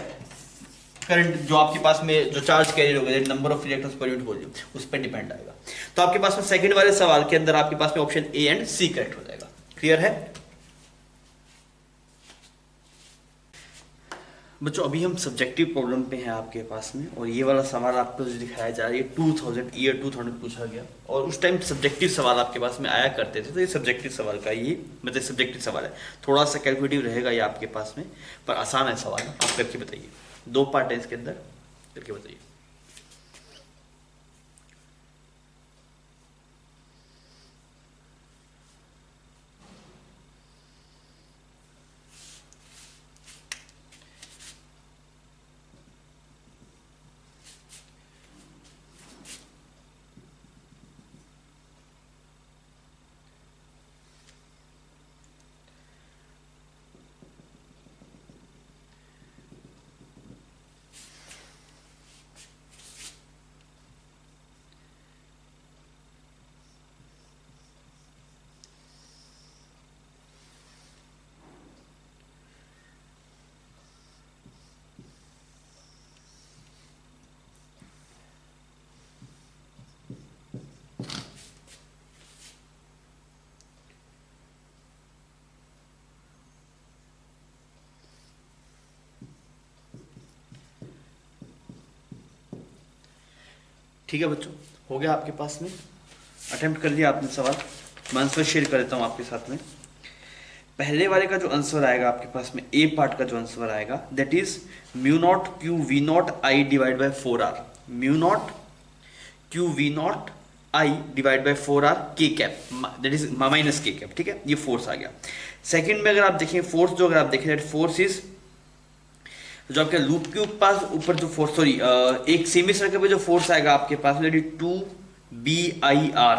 current, जो आपके पास में जो चार्ज कैरियर होगा that number of electrons per unit volume उस पर डिपेंड आएगा। तो आपके पास में सेकंड वाले सवाल के अंदर आपके पास में option A and C correct हो जाएगा। क्लियर है बच्चों, अभी हम सब्जेक्टिव प्रॉब्लम पे हैं आपके पास में, और ये वाला सवाल आपको जो दिखाया जा रहा है 2000 पूछा गया, और उस टाइम सब्जेक्टिव सवाल आपके पास में आया करते थे, तो ये सब्जेक्टिव सवाल का ये मतलब सब्जेक्टिव सवाल है, थोड़ा सा कैलकुलेटिव रहेगा ये आपके पास में, पर आसान है सवाल, आप करके बताइए। 2 पार्ट है इसके अंदर, करके बताइए। ठीक है बच्चों, हो गया आपके पास में, अटेम्प्ट कर लिया आपने सवाल। मैं आंसर शेयर कर देता हूँ आपके साथ में। पहले वाले का जो आंसर आएगा आपके पास में, ए पार्ट का जो आंसर आएगा, that is mu naught Q V naught I divide by 4r। Mu naught Q V naught I divide by 4r K cap, that is minus K cap. ठीक है, ये फोर्स आ गया। सेकंड में अगर आप देखें फोर्स, जो अगर आप देखें दैट फोर्स इज, जो आपके लूप के पास ऊपर जो फोर्स, सॉरी एक सेमी सर्कल पे जो फोर्स आएगा आपके पास में, 2BIR,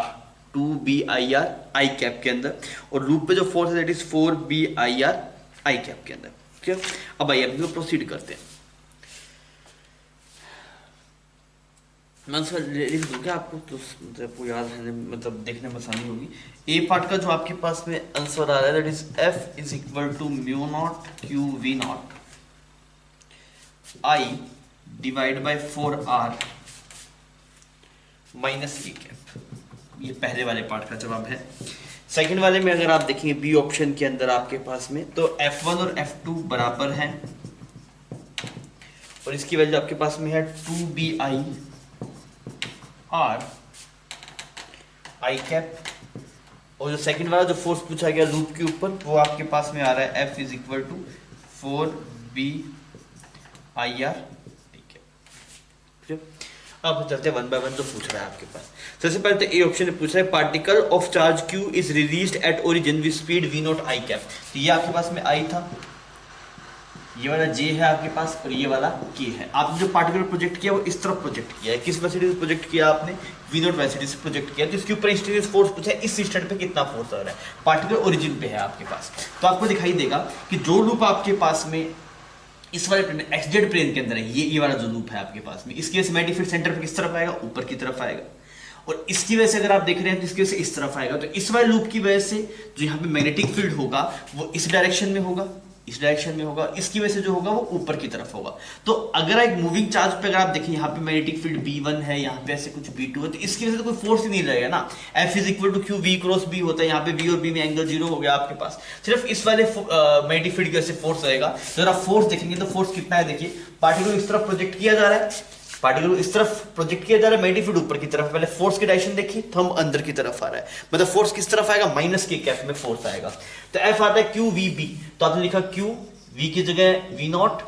2BIR आई कैप के अंदर, और लूप पे जो फोर्स है that is 4BIR I cap के अंदर। ठीक है, अब आइए अपने प्रोसीड करते हैं। मैं आंसर लिख दूं क्या आपको, तो मतलब आपको याद रहने, मतलब देखने में आसानी होगी। ए पार्ट का जो आपके पास में आंसर आ रहा है that is F is equal to mu naught Q V naught I divide by 4r minus K cap. ये पहले वाले पार्ट का जवाब है। सेकंड वाले में अगर आप देखेंगे बी ऑप्शन के अंदर आपके पास में, तो F1 और F2 बराबर हैं, और इसकी वैल्यू आपके पास में है 2BI R आई कैप, और जो सेकंड वाला जो फोर्स पूछा गया लूप के ऊपर, वो आपके पास में आ रहा है F is equal to 4BIR। ठीक है, अब चलते हैं वन बाय वन जो पूछ रहा है आपके पास। सबसे पहले तो ए ऑप्शन में पूछ रहा है particle of charge Q is released at origin with speed v not I cap. तो ये आपके पास में I था, ये वाला J है आपके पास, और ये वाला K है। आपने जो पार्टिकल प्रोजेक्ट किया वो इस तरफ प्रोजेक्ट किया है। किस वेलोसिटी से प्रोजेक्ट किया आपने? v नॉट वेलोसिटी से प्रोजेक्ट किया। तो इसके ऊपर इंस्टेंटेनियस फोर्स पूछा है, इस इंस्टेंट पे कितना फोर्स आ रहा है। पार्टिकल ओरिजिन पे है आपके पास, तो आपको दिखाई देगा कि जो लूप आपके पास में इस वाले प्लेन XZ प्लेन के अंदर है, ये वाला जो लूप है आपके पास में, इसकी वजह से मैग्नेटिक फील्ड सेंटर पे किस तरफ आएगा? ऊपर की तरफ आएगा। और इसकी वजह से अगर आप देख रहे हैं तो इसकी वजह से इस तरफ आएगा। तो इस वाले लूप की वजह से जो यहाँ पे मैग्नेटिक फील्ड होगा वो इस डायरेक्शन में होगा, इस डायरेक्शन में होगा। इसकी वजह से जो होगा वो ऊपर की तरफ होगा। तो अगर एक मूविंग चार्ज पे अगर आप देखें, यहाँ पे मैग्नेटिक फील्ड B1 है, यहाँ पे ऐसे कुछ B2 है, तो इसकी वजह से तो कोई फोर्स ही नहीं रहेगा ना। F is equal to Q V cross B होता है, यहाँ पे V और B में एंगल 0 हो गया आपके पास। सिर्फ इस वाले मैग्नेटिक फील्ड की वजह से फोर्स रहेगा। तो अगर आप फोर्स देखेंगे तो फोर्स कितना है, देखिए पार्टिकल इस तरफ प्रोजेक्ट किया जा रहा है, पार्टिकल इस तरफ प्रोजेक्ट किया जा रहा है, मैग्नेटिक फील्ड ऊपर की तरफ। पहले फोर्स की डायरेक्शन देखिए, थंब अंदर की तरफ आ रहा है, मतलब फोर्स किस तरफ आएगा? माइनस के कैप में फोर्स आएगा। तो F आता है क्यू वी बी, तो आपने लिखा क्यू वी की जगह वी नॉट,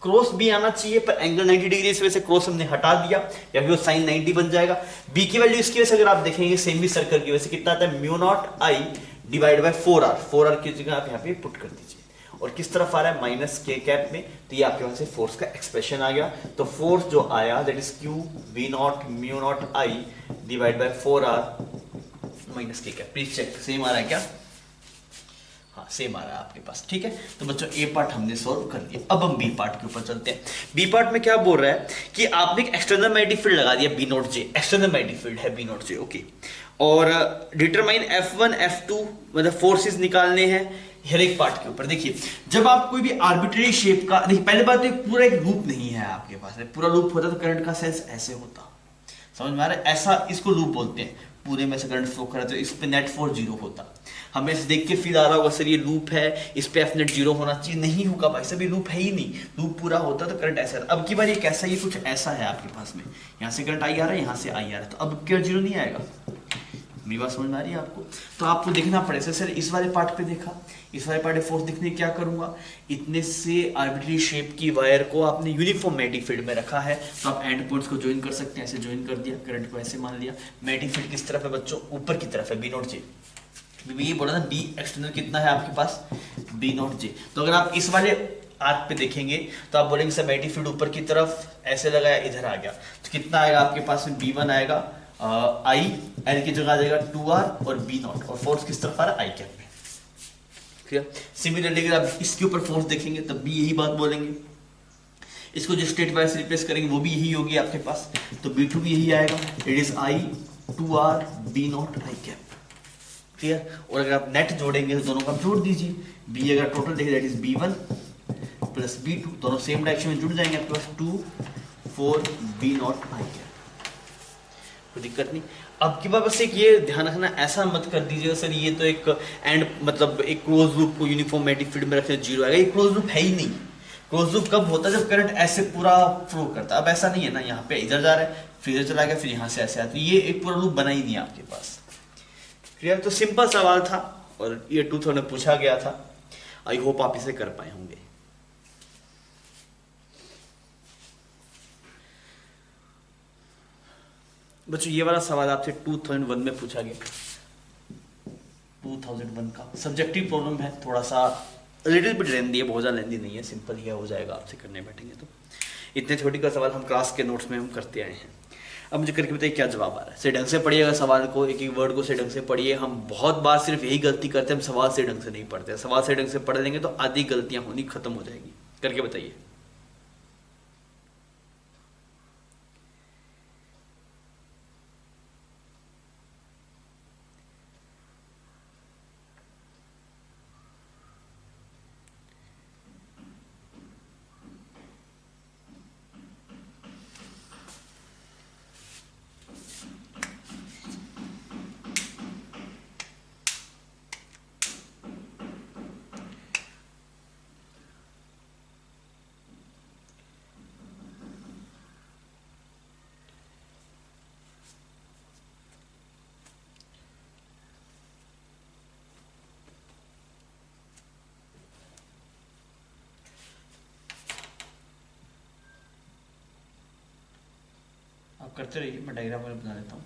क्रॉस बी आना चाहिए पर एंगल 90 डिग्री, इस वजह से क्रॉस हमने हटा दिया, या फिर वो साइन 90 बन जाएगा। बी की वैल्यू इसकी वजह से अगर आप देखेंगे सेमी सर्कल की वजह से कितना आता है? Mu naught I divide by 4r। 4r की जगह आप यहाँ पे पुट कर दीजिए, और किस तरफ आ रहा है? माइनस के कैप में। तो ये आपके पास से फोर्स का एक्सप्रेशन आ गया। तो फोर्स जो आया that is Q V naught mu naught I divide by 4r minus K cap. Please check, same आ रहा है क्या? हाँ सेम आ रहा है आपके पास। ठीक है, तो बच्चों ए पार्ट हमने सॉल्व कर दिया। अब हम बी पार्ट के ऊपर चलते हैं। बी पार्ट में क्या बोल रहा है कि आपने एक एक्सटर्नल मैग्नेटिक फील्ड लगा दिया B naught J, external magnetic field है बी नॉट जे, ओके। और डिटरमाइन F1 F2 मतलब फोर्सेस निकालने हैं हर एक पार्ट के ऊपर। देखिए जब आप कोई भी आर्बिट्रेरी शेप का, देखिए पहले बात तो पूरा एक लूप नहीं है आपके पास, पूरा लूप होता तो करंट का सेंस ऐसे होता, समझ में आ रहा है? ऐसा इसको लूप बोलते हैं, पूरे में से करंट फ्लो कर रहा है, तो इस पे नेट फोर्स 0 होता। हमें इसे देख के फील आ रहा होगा सर ये लूप है, इस पे F नेट 0 होना चाहिए, नहीं होगा भाई साहब, ये लूप है ही नहीं। लूप पूरा होता तो करंट ऐसा। अब की बार ये कैसा, ये कुछ ऐसा है आपके पास में, यहाँ से करंट आई आ रहा है, यहाँ से आई आ रहा है, तो अब क्या 0 नहीं आएगा? मेरी बात समझ में आ रही है आपको? तो आपको देखना पड़ेगा सर इस वाले पार्ट पे देखा, इस वाले पार्ट पे फोर्स दिखने क्या करूंगा, इतने से आर्बिट्री शेप की वायर को आपने यूनिफॉर्म मैग्नेटिक फील्ड में रखा है, तो आप एंड पॉइंट्स को ज्वाइन कर सकते हैं, ऐसे ज्वाइन कर दिया, करंट को ऐसे मान लिया। मैग्नेटिक फील्ड किस तरफ है बच्चों? ऊपर की तरफ है, बी नॉट जे। ये बोला ना बी एक्सटर्नल कितना है आपके पास, बी नॉट जे। तो अगर आप इस वाले आर्क पे देखेंगे तो आप बोलेंगे सर मैग्नेटिक फील्ड ऊपर की तरफ ऐसे लगाया, इधर आ गया, तो कितना आएगा आपके पास में, B1 आएगा, आई एल की जगह आ जाएगा 2R और B नॉट, और फोर्स किस तरफ आ रहा है, आई कैप में। क्लियर? सिमिलरली अगर आप इसके ऊपर फोर्स देखेंगे तब भी यही बात बोलेंगे, इसको जो स्टेट वाइज रिप्लेस करेंगे वो भी यही होगी आपके पास, तो B2 भी यही आएगा, it is I 2R B not I cap. Clear? और अगर आप नेट जोड़ेंगे तो दोनों को आप जोड़ दीजिए, B अगर टोटल देखें that is B1 plus B2, दोनों सेम डायरेक्शन में जुड़ जाएंगे आपके पास 2 4 B नॉट आई कैप। कोई दिक्कत नहीं। अब की बात बस एक ये ध्यान रखना, ऐसा मत कर दीजिएगा सर ये तो एक एंड मतलब एक क्लोज लूप को यूनिफॉर्म मैग्नेटिक फील्ड में रखते जीरो आएगा, ये क्लोज लूप है ही नहीं। क्लोज लूप कब होता है जब करंट ऐसे पूरा फ्लो करता है, अब ऐसा नहीं है ना, यहाँ पे इधर जा रहा है फिर इधर चला गया फिर यहाँ से ऐसे आता है, ये एक पूरा लूप बना ही नहीं है आपके पास। क्लियर? तो सिंपल सवाल था और ये 2000 में पूछा गया था, आई होप आप इसे कर पाए होंगे। बच्चों ये वाला सवाल आपसे 2001 में पूछा गया, 2001 का सब्जेक्टिव प्रॉब्लम है, थोड़ा सा लिटिल बिट लेंदी है, बहुत ज़्यादा लेंदी नहीं है, सिंपल ही हो जाएगा आपसे करने बैठेंगे तो। इतने छोटी का सवाल हम क्लास के नोट्स में हम करते आए हैं। अब मुझे करके बताइए क्या जवाब आ रहा है। से ढंग से पढ़िएगा सवाल को, एक एक वर्ड को से ढंग से पढ़िए। हम बहुत बार सिर्फ यही गलती करते हैं, हम सवाल से ढंग से नहीं पढ़ते। सवाल से ढंग से पढ़ लेंगे तो आधी गलतियाँ होनी खत्म हो जाएगी। करके बताइए। आप करते रहिए, मैं डायग्राम बना लेता हूँ।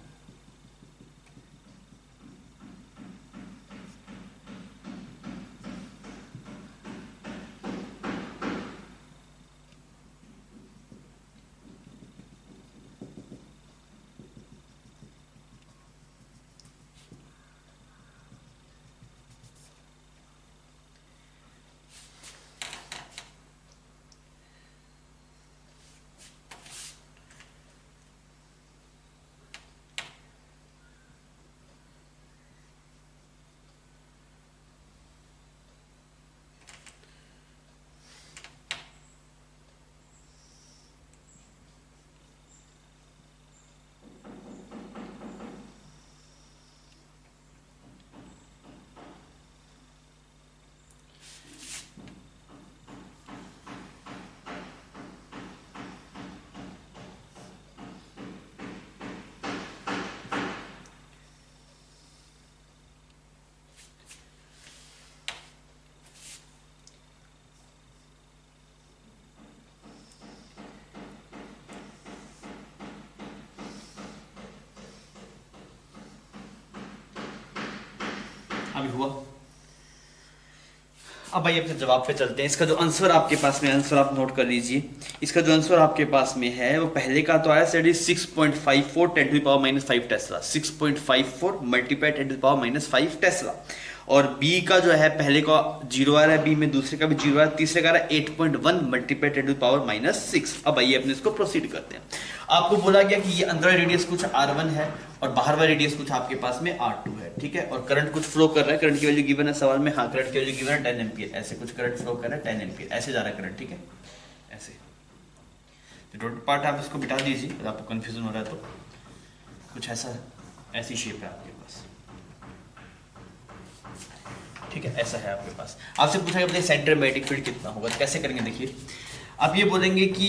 अभी हुआ। अब भाई अपने जवाब पे चलते हैं। इसका जो आंसर आपके पास में, आंसर आप नोट कर लीजिए। इसका जो आंसर आपके पास में है वो पहले का तो आया set is 6.54 10 to power -5 tesla, 6.54 multiply 10 to power -5 tesla. और बी का जो है पहले का 0 आ रहा है, बी में दूसरे का भी 0 आ रहा है, तीसरे का आ रहा है 8.1 मल्टीप्लाई 10 टू पावर -6। अब आइए अपने इसको प्रोसीड करते हैं। आपको बोला गया कि ये अंदर रेडियस कुछ R1 है और बाहर वाला रेडियस कुछ आपके पास में R2 है, ठीक है। और करंट कुछ फ्लो कर रहा है, करंट की वैल्यू गिवन है सवाल में, हाँ करंट की वैल्यू गिवन है 10 एम्पियर, ऐसे कुछ करंट फ्लो कर रहा है 10 एम्पियर, ऐसे जा रहा है करंट, ठीक है, ऐसे। तो टोटल पार्ट आप इसको बिठा दीजिए अगर आपको कंफ्यूजन हो रहा है तो। कुछ ऐसा, ऐसी शेप है आपके पास, ठीक है, ऐसा है आपके पास। आपसे पूछा गया सेंटर मैग्नेटिक फील्ड कितना होगा, तो कैसे करेंगे देखिए। आप ये बोलेंगे कि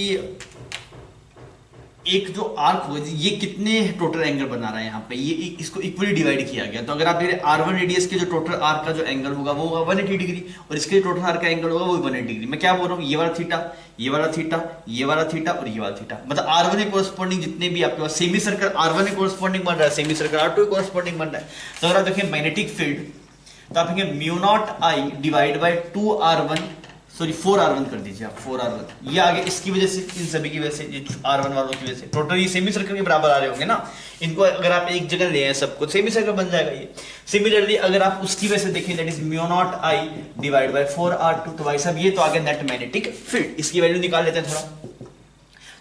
एक जो आर्क होगा, ये कितने टोटल एंगल बना रहा है यहाँ पे, ये इसको इक्वली डिवाइड किया गया। तो अगर आप देख रहे R1 रेडियस के जो टोटल आर्क का जो एंगल होगा वो होगा 180 डिग्री, और इसके टोटल आर्क का एंगल होगा वो 180 डिग्री। मैं क्या बोल रहा हूँ, ये वाला थीटा, ये वाला थीटा, ये वाला थीटा और ये वाला थीटा, मतलब R1 के कोरस्पॉन्डिंग जितने भी आपके पास सेमी सर्कल R1 के कोरस्पॉन्डिंग बन रहा है, सेमी सर्कल R2 के कोरस्पॉन्डिंग बन रहा है। तो अगर आप देखिए मैग्नेटिक फील्ड, तो आप देखेंगे mu naught I divide by 2R1, sorry 4R1 कर दीजिए आप, 4R1, ये आगे इसकी वजह से, इन सभी की वजह से, ये R1 वालों की वजह से टोटल ये सेमी सर्कल के बराबर आ रहे होंगे ना। इनको अगर आप एक जगह ले आए सबको, सेमी सर्कल बन जाएगा ये। सिमिलरली अगर आप उसकी वजह से देखें, that is mu naught I divide bye 4R2, तो भाई साहब ये तो आ गया नेट मैग्नेटिक फील्ड। इसकी वैल्यू निकाल लेते हैं थोड़ा,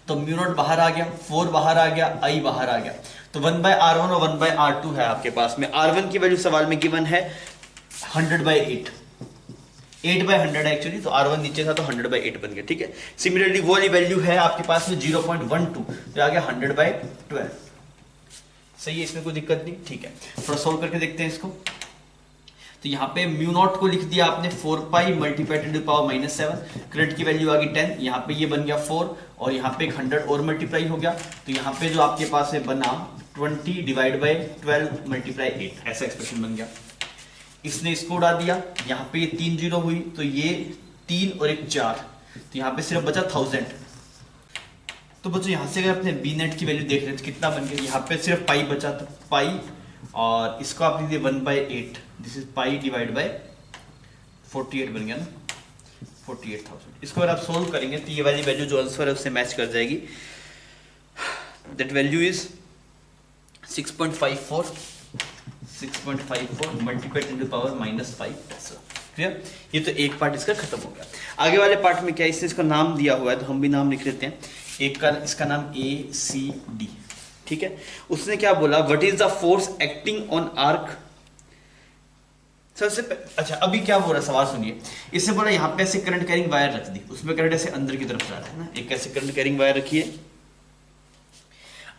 तो म्यू नॉट बाहर आ गया, 4 बाहर आ गया, आई बाहर आ गया, तो 1/R1 और 1/R2 है आपके पास में। R1 की वैल्यू सवाल में गिवन है 100/8, 8/100 है एक्चुअली, तो R1 नीचे था तो 100/8 बन गया, ठीक है। सिमिलरली वो वाली वैल्यू है आपके पास में 0.12, तो आ गया 100/12। सही है, इसमें कोई दिक्कत नहीं, ठीक है। थोड़ा सोल्व करके देखते हैं इसको। तो यहाँ पे म्यू नॉट को लिख दिया आपने 4 पाई multiply two the power -7, current की वैल्यू आ गई 10, यहाँ पे ये बन गया 4, और यहाँ पे 100 और मल्टीप्लाई हो गया, तो यहाँ पे जो आपके पास है बना 20 डिवाइड बाई 12 मल्टीप्लाई 8, ऐसा एक्सप्रेशन बन गया। इसने इसको उड़ा दिया, यहाँ पे ये 3 जीरो हुई, तो ये 3 और 1 4, तो यहाँ पे सिर्फ बचा 1000। तो बच्चों यहाँ से अगर अपने बी नेट की वैल्यू देख रहे हैं तो कितना बन गया, यहाँ पे सिर्फ पाई बचा, तो पाई, और इसको आप लीजिए 1/8, this is pi divide by 48 बन गया ना, 48,000। इसको अगर आप सोल्व करेंगे तो ये वाली वैल्यू जो आंसर है उससे मैच कर जाएगी। That value is 6.54 multiply two the power -5। Clear, ये तो एक पार्ट इसका खत्म हो गया। आगे वाले पार्ट में क्या है, इसने इसका नाम दिया हुआ है तो हम भी नाम लिख लेते हैं। एक का इसका नाम ACD, ठीक है। उसने क्या बोला, what is the force acting on arc. सबसे अच्छा, अभी क्या बोल रहा है सवाल सुनिए। इससे बोला यहाँ पे ऐसे करंट कैरिंग वायर रख दी, उसमें करंट ऐसे अंदर की तरफ जा रहा है ना, एक ऐसे करंट कैरिंग वायर रखिए।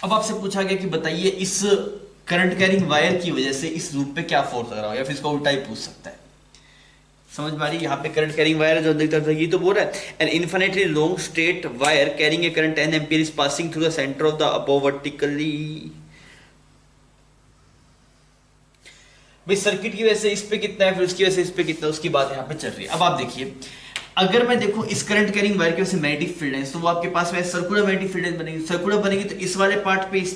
अब आपसे पूछा गया कि बताइए इस करंट कैरिंग वायर की वजह से इस लूप पे क्या फोर्स लग रहा हो, या फिर इसको उल्टा ही पूछ सकता है। समझ में आ रही है, यहाँ पे करंट कैरिंग वायर है जो अंदर की तरफ ये तो बोल रहा है, an infinitely long straight wire carrying a current 10 ampere is passing through the centre of the above vertically. भाई सर्किट की वजह से इस पे कितना है, फिर उसकी वजह से इस पे कितना, उसकी बात यहाँ पे चल रही है। अब आप देखिए, अगर मैं देखूं इस करंट कैरिंग वायर की वजह से मैग्नेटिक फील्ड है, तो वो आपके पास में सर्कुलर मैग्नेटिक फील्ड बनेगी। सर्कुलर बनेगी तो इस वाले पार्ट पे इस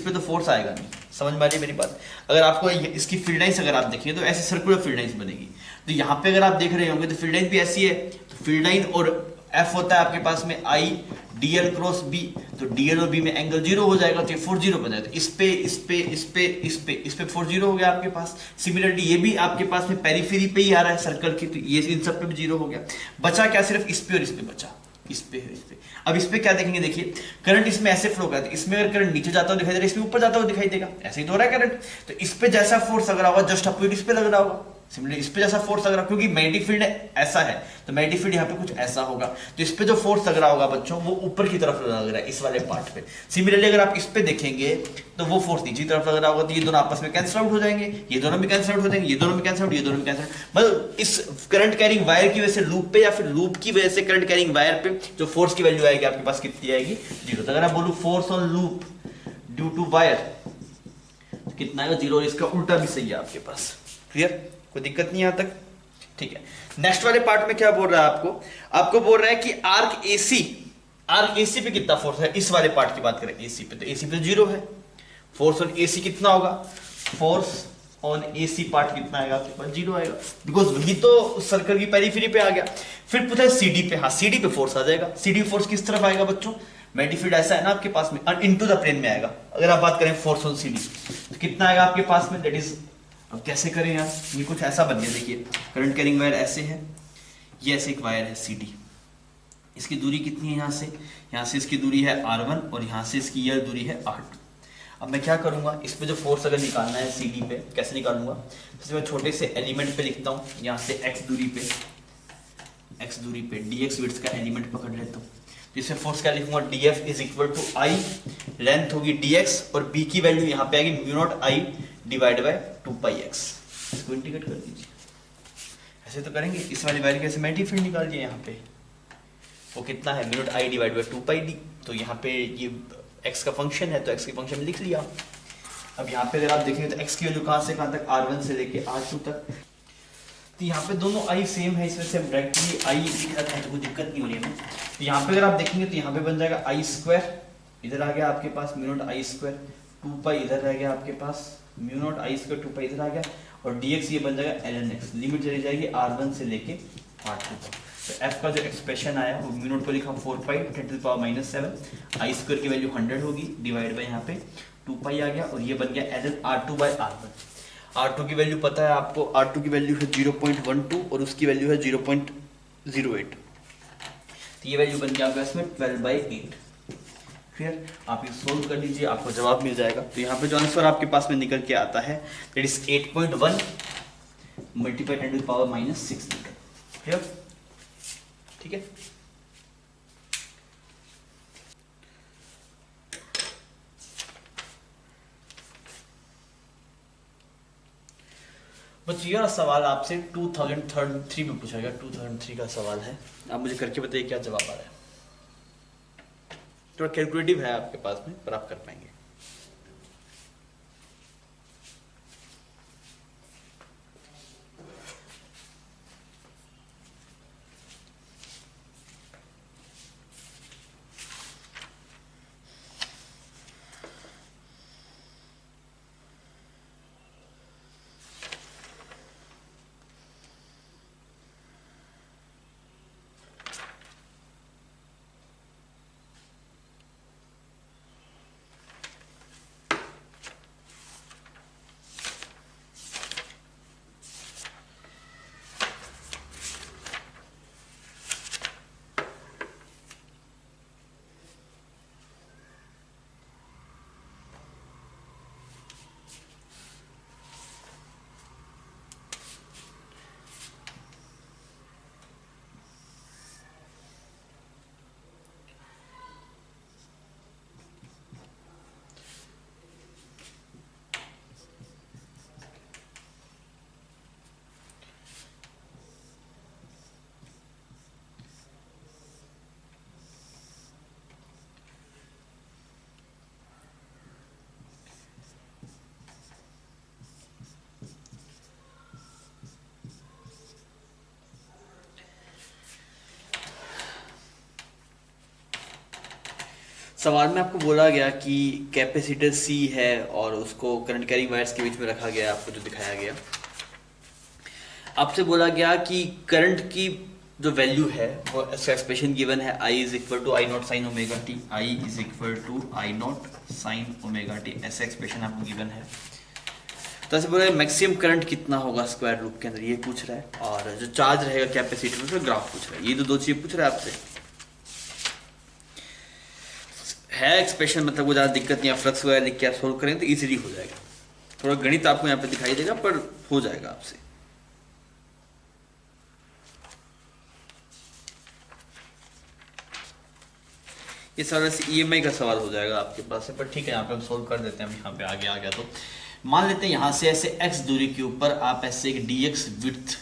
पे तो फोर्स आएगा नहीं। समझ में आ रही है मेरी बात। अगर आपको इसकी फील्ड लाइंस अगर आप देखेंगे तो ऐसी सर्कुलर फील्ड लाइंस बनेगी। तो यहाँ पे अगर आप देख रहे होंगे तो फील्ड लाइन भी ऐसी है, तो फील्ड लाइन और एफ होता है आपके पास में आई डीएल क्रॉस बी, तो डीएल और बी में एंगल 0 हो जाएगा, तो ये 4 0 बन जाएगा। तो इस पे 4 0 हो गया आपके पास। सिमिलरली ये भी आपके पास में पेरिफेरी पे ही आ रहा है सर्कल की, तो ये इन सब पे भी 0 हो गया। बचा क्या, सिर्फ इस पे और इस पे बचा, इस पे। अब इस पे क्या देखेंगे, देखिए करंट इसमें ऐसे फ्लो करता है, इसमें अगर करंट नीचे जाता हुआ दिखाई दे रहा है, इसमें ऊपर जाता हुआ दिखाई देगा, ऐसे ही तो हो रहा है करंट। तो इस पे जैसा फोर्स लग रहा होगा जस्ट अपोजिट इस पे लग रहा होगा। सिमिलरली इस पे जैसा फोर्स लग रहा है, क्योंकि मैग्नेटिक फील्ड ऐसा है तो मैग्नेटिक फील्ड यहाँ पे कुछ ऐसा होगा, तो इस पे जो फोर्स लग रहा होगा बच्चों वो ऊपर की तरफ लग रहा है इस वाले पार्ट पे। सिमिलरली अगर आप इस पे देखेंगे तो वो फोर्स नीचे की तरफ लग रहा होगा, तो ये दोनों आपस में कैंसिल आउट हो जाएंगे, ये दोनों भी कैंसिल आउट हो जाएंगे, ये दोनों भी कैंसिल आउट, ये दोनों भी कैंसिल आउट। मतलब इस करंट कैरिंग वायर की वजह से लूप पे, या फिर लूप की वजह से करंट कैरिंग वायर पे जो फोर्स की वैल्यू आएगी आपके पास कितनी आएगी, 0। तो अगर आप बोलूं force on loop due to wire तो कितना आएगा, 0। इसका उल्टा भी सही है आपके पास। क्लियर, कोई दिक्कत नहीं यहां तक, ठीक है। नेक्स्ट वाले पार्ट में क्या बोल रहा है आपको बोल रहा है कि आर्क एसी पे कितना फोर्स है। इस वाले पार्ट की बात करें एसी पे, तो एसी पे 0 है। फोर्स ऑन एसी कितना होगा, फोर्स ऑन एसी पार्ट कितना आएगा आपके पास, 0 आएगा, बिकॉज वही तो सर्कल की पेरिफेरी पे आ गया। फिर पूछा है सीडी पे, हाँ सीडी पे फोर्स आ जाएगा। सीडी फोर्स किस तरफ आएगा बच्चों, मैग्नेटिक फील्ड ऐसा है ना आपके पास में, इनटू द प्लेन में आएगा। अगर आप बात करें फोर्स ऑन सीडी तो कितना आएगा आपके पास में, दैट इज, अब कैसे करें यार, ये कुछ ऐसा बन गया। देखिए करंट कैरिंग वायर ऐसे है, ये ऐसे एक वायर है CD, इसकी दूरी कितनी है, यहाँ से इसकी दूरी है R1 और यहाँ से इसकी यह दूरी है R2। अब मैं क्या करूंगा, इस पे जो फोर्स अगर निकालना है CD पे, कैसे निकालूंगा, जैसे मैं छोटे से एलिमेंट पे लिखता हूँ, यहाँ से x दूरी पे dx विड्थ का एलिमेंट पकड़ लेता हूँ, तो इसमें फोर्स क्या लिखूंगा, dF is equal to I, length होगी dx और b की वैल्यू यहाँ पे आएगी mu naught I divide by 2πx। इसको इंटीग्रेट कर दीजिए, ऐसे तो करेंगे। इस वाली वैल्यू कैसे मैग्नेटिक फील्ड निकाल दिए, यहाँ पे वो कितना है mu naught I divide bye 2πd, तो यहाँ पे ये x का फंक्शन है तो x की फंक्शन लिख लिया। अब यहाँ पे अगर आप देखेंगे तो x की वैल्यू कहाँ से कहाँ तक, r1 से लेके r2 तक। तो यहाँ पे दोनों i सेम है, इसमें से हम डायरेक्टली i लिख जाता है तो कोई दिक्कत नहीं हो रही हमें। तो यहाँ पे अगर आप देखेंगे तो यहाँ पे बन जाएगा i स्क्वायर, इधर आ गया आपके पास म्यू नॉट i स्क्वायर, 2 पाई इधर रह गया आपके पास, म्यू नॉट i स्क्वायर 2 पाई इधर आ गया, और dx ये बन जाएगा ln x। लिमिट चली जाएगी r1 से लेके r2 तक। तो f का जो एक्सप्रेशन आया वो म्यू नॉट को लिखा 4 पाई 10⁻⁷, i स्क्वायर की वैल्यू 100 होगी, डिवाइड बाय यहाँ पे 2 पाई आ गया, और ये बन गया ln r2 bye r1। R2 की वैल्यू पता है आपको, R2 की वैल्यू है 0.12 और उसकी वैल्यू है 0.08। तो ये वैल्यू बन गया आपका इसमें 12/8। फिर आप ये सोल्व कर लीजिए, आपको जवाब मिल जाएगा। तो यहाँ पे जो आंसर आपके पास में निकल के आता है that is 8.1 multiply 10⁻⁻6 metre. Clear? ठीक है। बच्चों यह सवाल आपसे 2003 में पूछा गया, 2003 का सवाल है। आप मुझे करके बताइए क्या जवाब आ रहा है। थोड़ा कैलकुलेटिव है आपके पास में, पर आप कर पाएंगे। सवाल में आपको बोला गया कि कैपेसिटर C है और उसको करंट कैरिंग वायर्स के बीच में रखा गया, आपको जो दिखाया गया। आपसे बोला गया कि करंट की जो वैल्यू है वो एक्सप्रेशन गिवन है, I is equal to I naught sine omega T, I is equal to I naught sine omega T, ऐसा एक्सप्रेशन आपको गिवन है। तो ऐसे बोला मैक्सिमम करंट कितना होगा स्क्वायर लूप के अंदर, ये पूछ रहा है, और जो चार्ज रहेगा कैपेसिटर उसका ग्राफ पूछ रहा है। ये तो दो चीज पूछ रहा है आपसे। है एक्सप्रेशन, मतलब वो ज़्यादा दिक्कत नहीं है, फ्लक्स वगैरह लिख के आप सोल्व करें तो इजीली हो जाएगा। थोड़ा गणित आपको यहाँ पे दिखाई देगा पर हो जाएगा आपसे। ये सवाल से EMI का सवाल हो जाएगा आपके पास है, पर ठीक है यहाँ पे हम सोल्व कर देते हैं। हम यहाँ पे आगे आ गया तो मान लेते हैं यहाँ से ऐसे x दूरी के ऊपर आप ऐसे एक dx विड्थ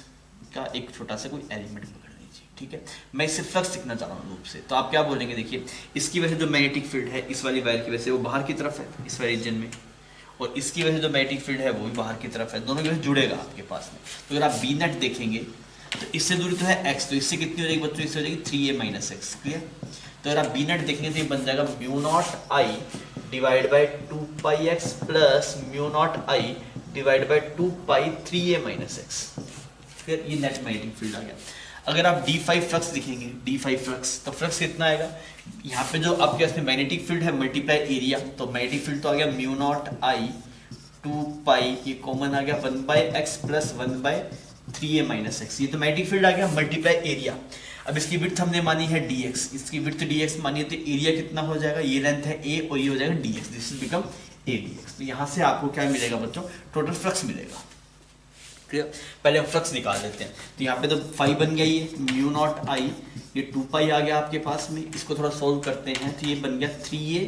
का एक छोटा सा कोई एलिमेंट पकड़ लीजिए। ठीक है, मैं इससे फ्लक्स लिखना चाह रहा हूँ लूप से। तो आप क्या बोलेंगे, देखिए इसकी वजह से जो मैग्नेटिक फील्ड है इस वाली वायर की वजह से वो बाहर की तरफ है इस वाले रीजन में, और इसकी वजह से जो मैग्नेटिक फील्ड है वो भी बाहर की तरफ है, दोनों की वजह जुड़ेगा आपके पास में। तो अगर आप बी नेट देखेंगे तो इससे दूरी तो है x, तो इससे कितनी हो जाएगी बच्चों, इससे हो जाएगी 3a - x। क्लियर? तो अगर आप बी नेट देखेंगे तो ये बन जाएगा mu naught I divide by 2πx plus mu naught I divide by 2π 3a - x। फिर ये नेट मैग्नेटिक फील्ड आ गया। अगर आप d5 फ्लक्स दिखेंगे, d5 फ्लक्स, तो फ्लक्स कितना आएगा, यहाँ पे जो आपके पास में मैग्नेटिक फील्ड है मल्टीप्लाई एरिया, तो मैग्नेटिक फील्ड तो आ गया म्यू नॉट आई 2π, ये कॉमन आ गया 1/x प्लस 1/3a - x। ये तो मैग्नेटिक फील्ड आ गया मल्टीप्लाई एरिया। अब इसकी विड्थ हमने मानी है dx, इसकी विड्थ dx मानी है तो एरिया कितना हो जाएगा, ये लेंथ है a और ये हो जाएगा dx, this is become a dx। तो यहाँ से आपको क्या मिलेगा बच्चों, टोटल फ्लक्स मिलेगा। क्लियर? पहले हम फ्लक्स निकाल लेते हैं। तो यहाँ पे तो 5 बन गया, ये म्यू नॉट आई, ये 2π आ गया आपके पास में। इसको थोड़ा सोल्व करते हैं तो ये बन गया 3a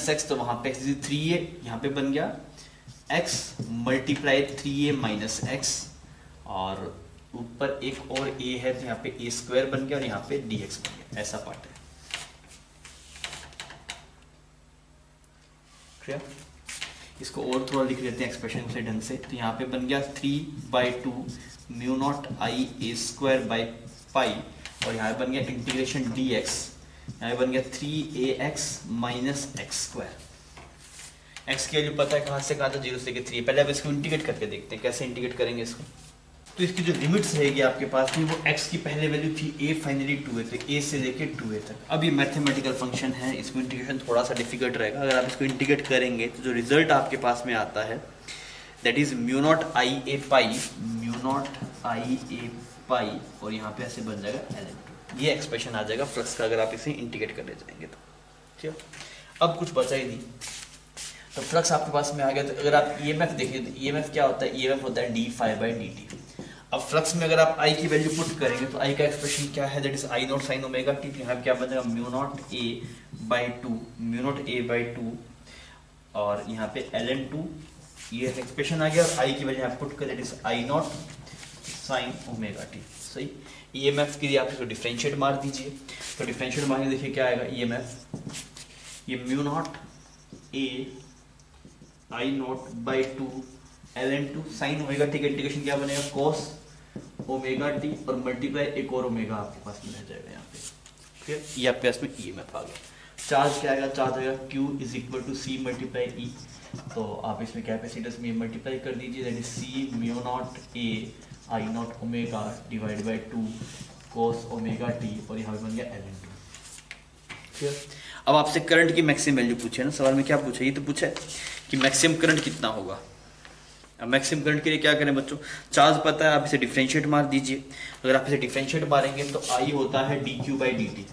- x, तो वहाँ पे 3a, यहाँ पे बन गया x मल्टीप्लाई 3a - x, और ऊपर एक और a है तो यहाँ पे a² बन गया और यहाँ पे dx बन गया। ऐसा पार्ट है। क्लियर? इसको और थोड़ा लिख लेते हैं एक्सप्रेशन से ढंग से। तो यहाँ पे बन गया 3/2 mu naught I A square by pi, और यहाँ पे बन गया इंटीग्रेशन डी एक्स, यहाँ पे बन गया 3ax minus x square. X की वैल्यू पता है कहाँ से कहाँ था, 0 से लेकर 3। पहले आप इसको इंटीग्रेट करके देखते हैं कैसे इंटीग्रेट करेंगे इसको। तो इसकी जो लिमिट्स रहेगी आपके पास में, वो x की पहले वैल्यू थी a, फाइनली 2a, तो a से लेके 2a तक। अब ये मैथमेटिकल फंक्शन है, इसको इंटीग्रेशन थोड़ा सा डिफिकल्ट रहेगा। अगर आप इसको इंटीग्रेट करेंगे तो जो रिजल्ट आपके पास में आता है that is mu naught I A pi, mu naught I A pi, और यहाँ पे ऐसे बन जाएगा ln2। ये एक्सप्रेशन आ जाएगा फ्लक्स का अगर आप इसे इंटीग्रेट करने जाएंगे तो। ठीक है, अब कुछ बचा ही नहीं, तो फ्लक्स आपके पास में आ गया। तो अगर आप ईएमएफ देखिए तो ईएमएफ क्या होता है, ईएमएफ होता है d∅dt। अब फ्लक्स में अगर आप आई की वैल्यू पुट करेंगे तो आई का एक्सप्रेशन क्या है, that is I naught sine omega T. यहाँ क्या बन जाएगा mu naught a by 2, mu naught a by 2, और यहाँ पे ln2, ये एक्सप्रेशन आ गया। और आई की वैल्यू आप पुट करें, that is I naught sine omega T. सही, ईएमएफ के लिए आप इसको डिफरेंशिएट मार दीजिए। तो डिफरेंशिएट मारने देखिए क्या आएगा, ईएमएफ ये mu naught a I not by 2 ln2 sign omega T का इंटीग्रेशन क्या बनेगा, कॉस ओमेगा टी, और मल्टीप्लाई एक और ओमेगा आपके पास में रह जाएगा यहाँ पे। ठीक है, ये आपके पास में ईएमएफ आ गया। चार्ज क्या आएगा, चार्ज आएगा Q is equal to C multiply E। तो आप इसमें कैपेसिटर्स में मल्टीप्लाई कर दीजिए, that is C mu naught A I naught omega divide by 2 cos omega T, और यहाँ पे बन गया ln2। ठीक है, अब आपसे करंट की मैक्सिमम वैल्यू पूछे ना, सवाल में क्या पूछा, ये तो पूछा है कि मैक्सिमम करंट कितना होगा। अब मैक्सिमम करंट के लिए क्या करें बच्चों, चार्ज पता है, आप इसे डिफरेंशिएट मार दीजिए। अगर आप इसे डिफरेंशिएट मारेंगे तो आई होता है dq बाई dt।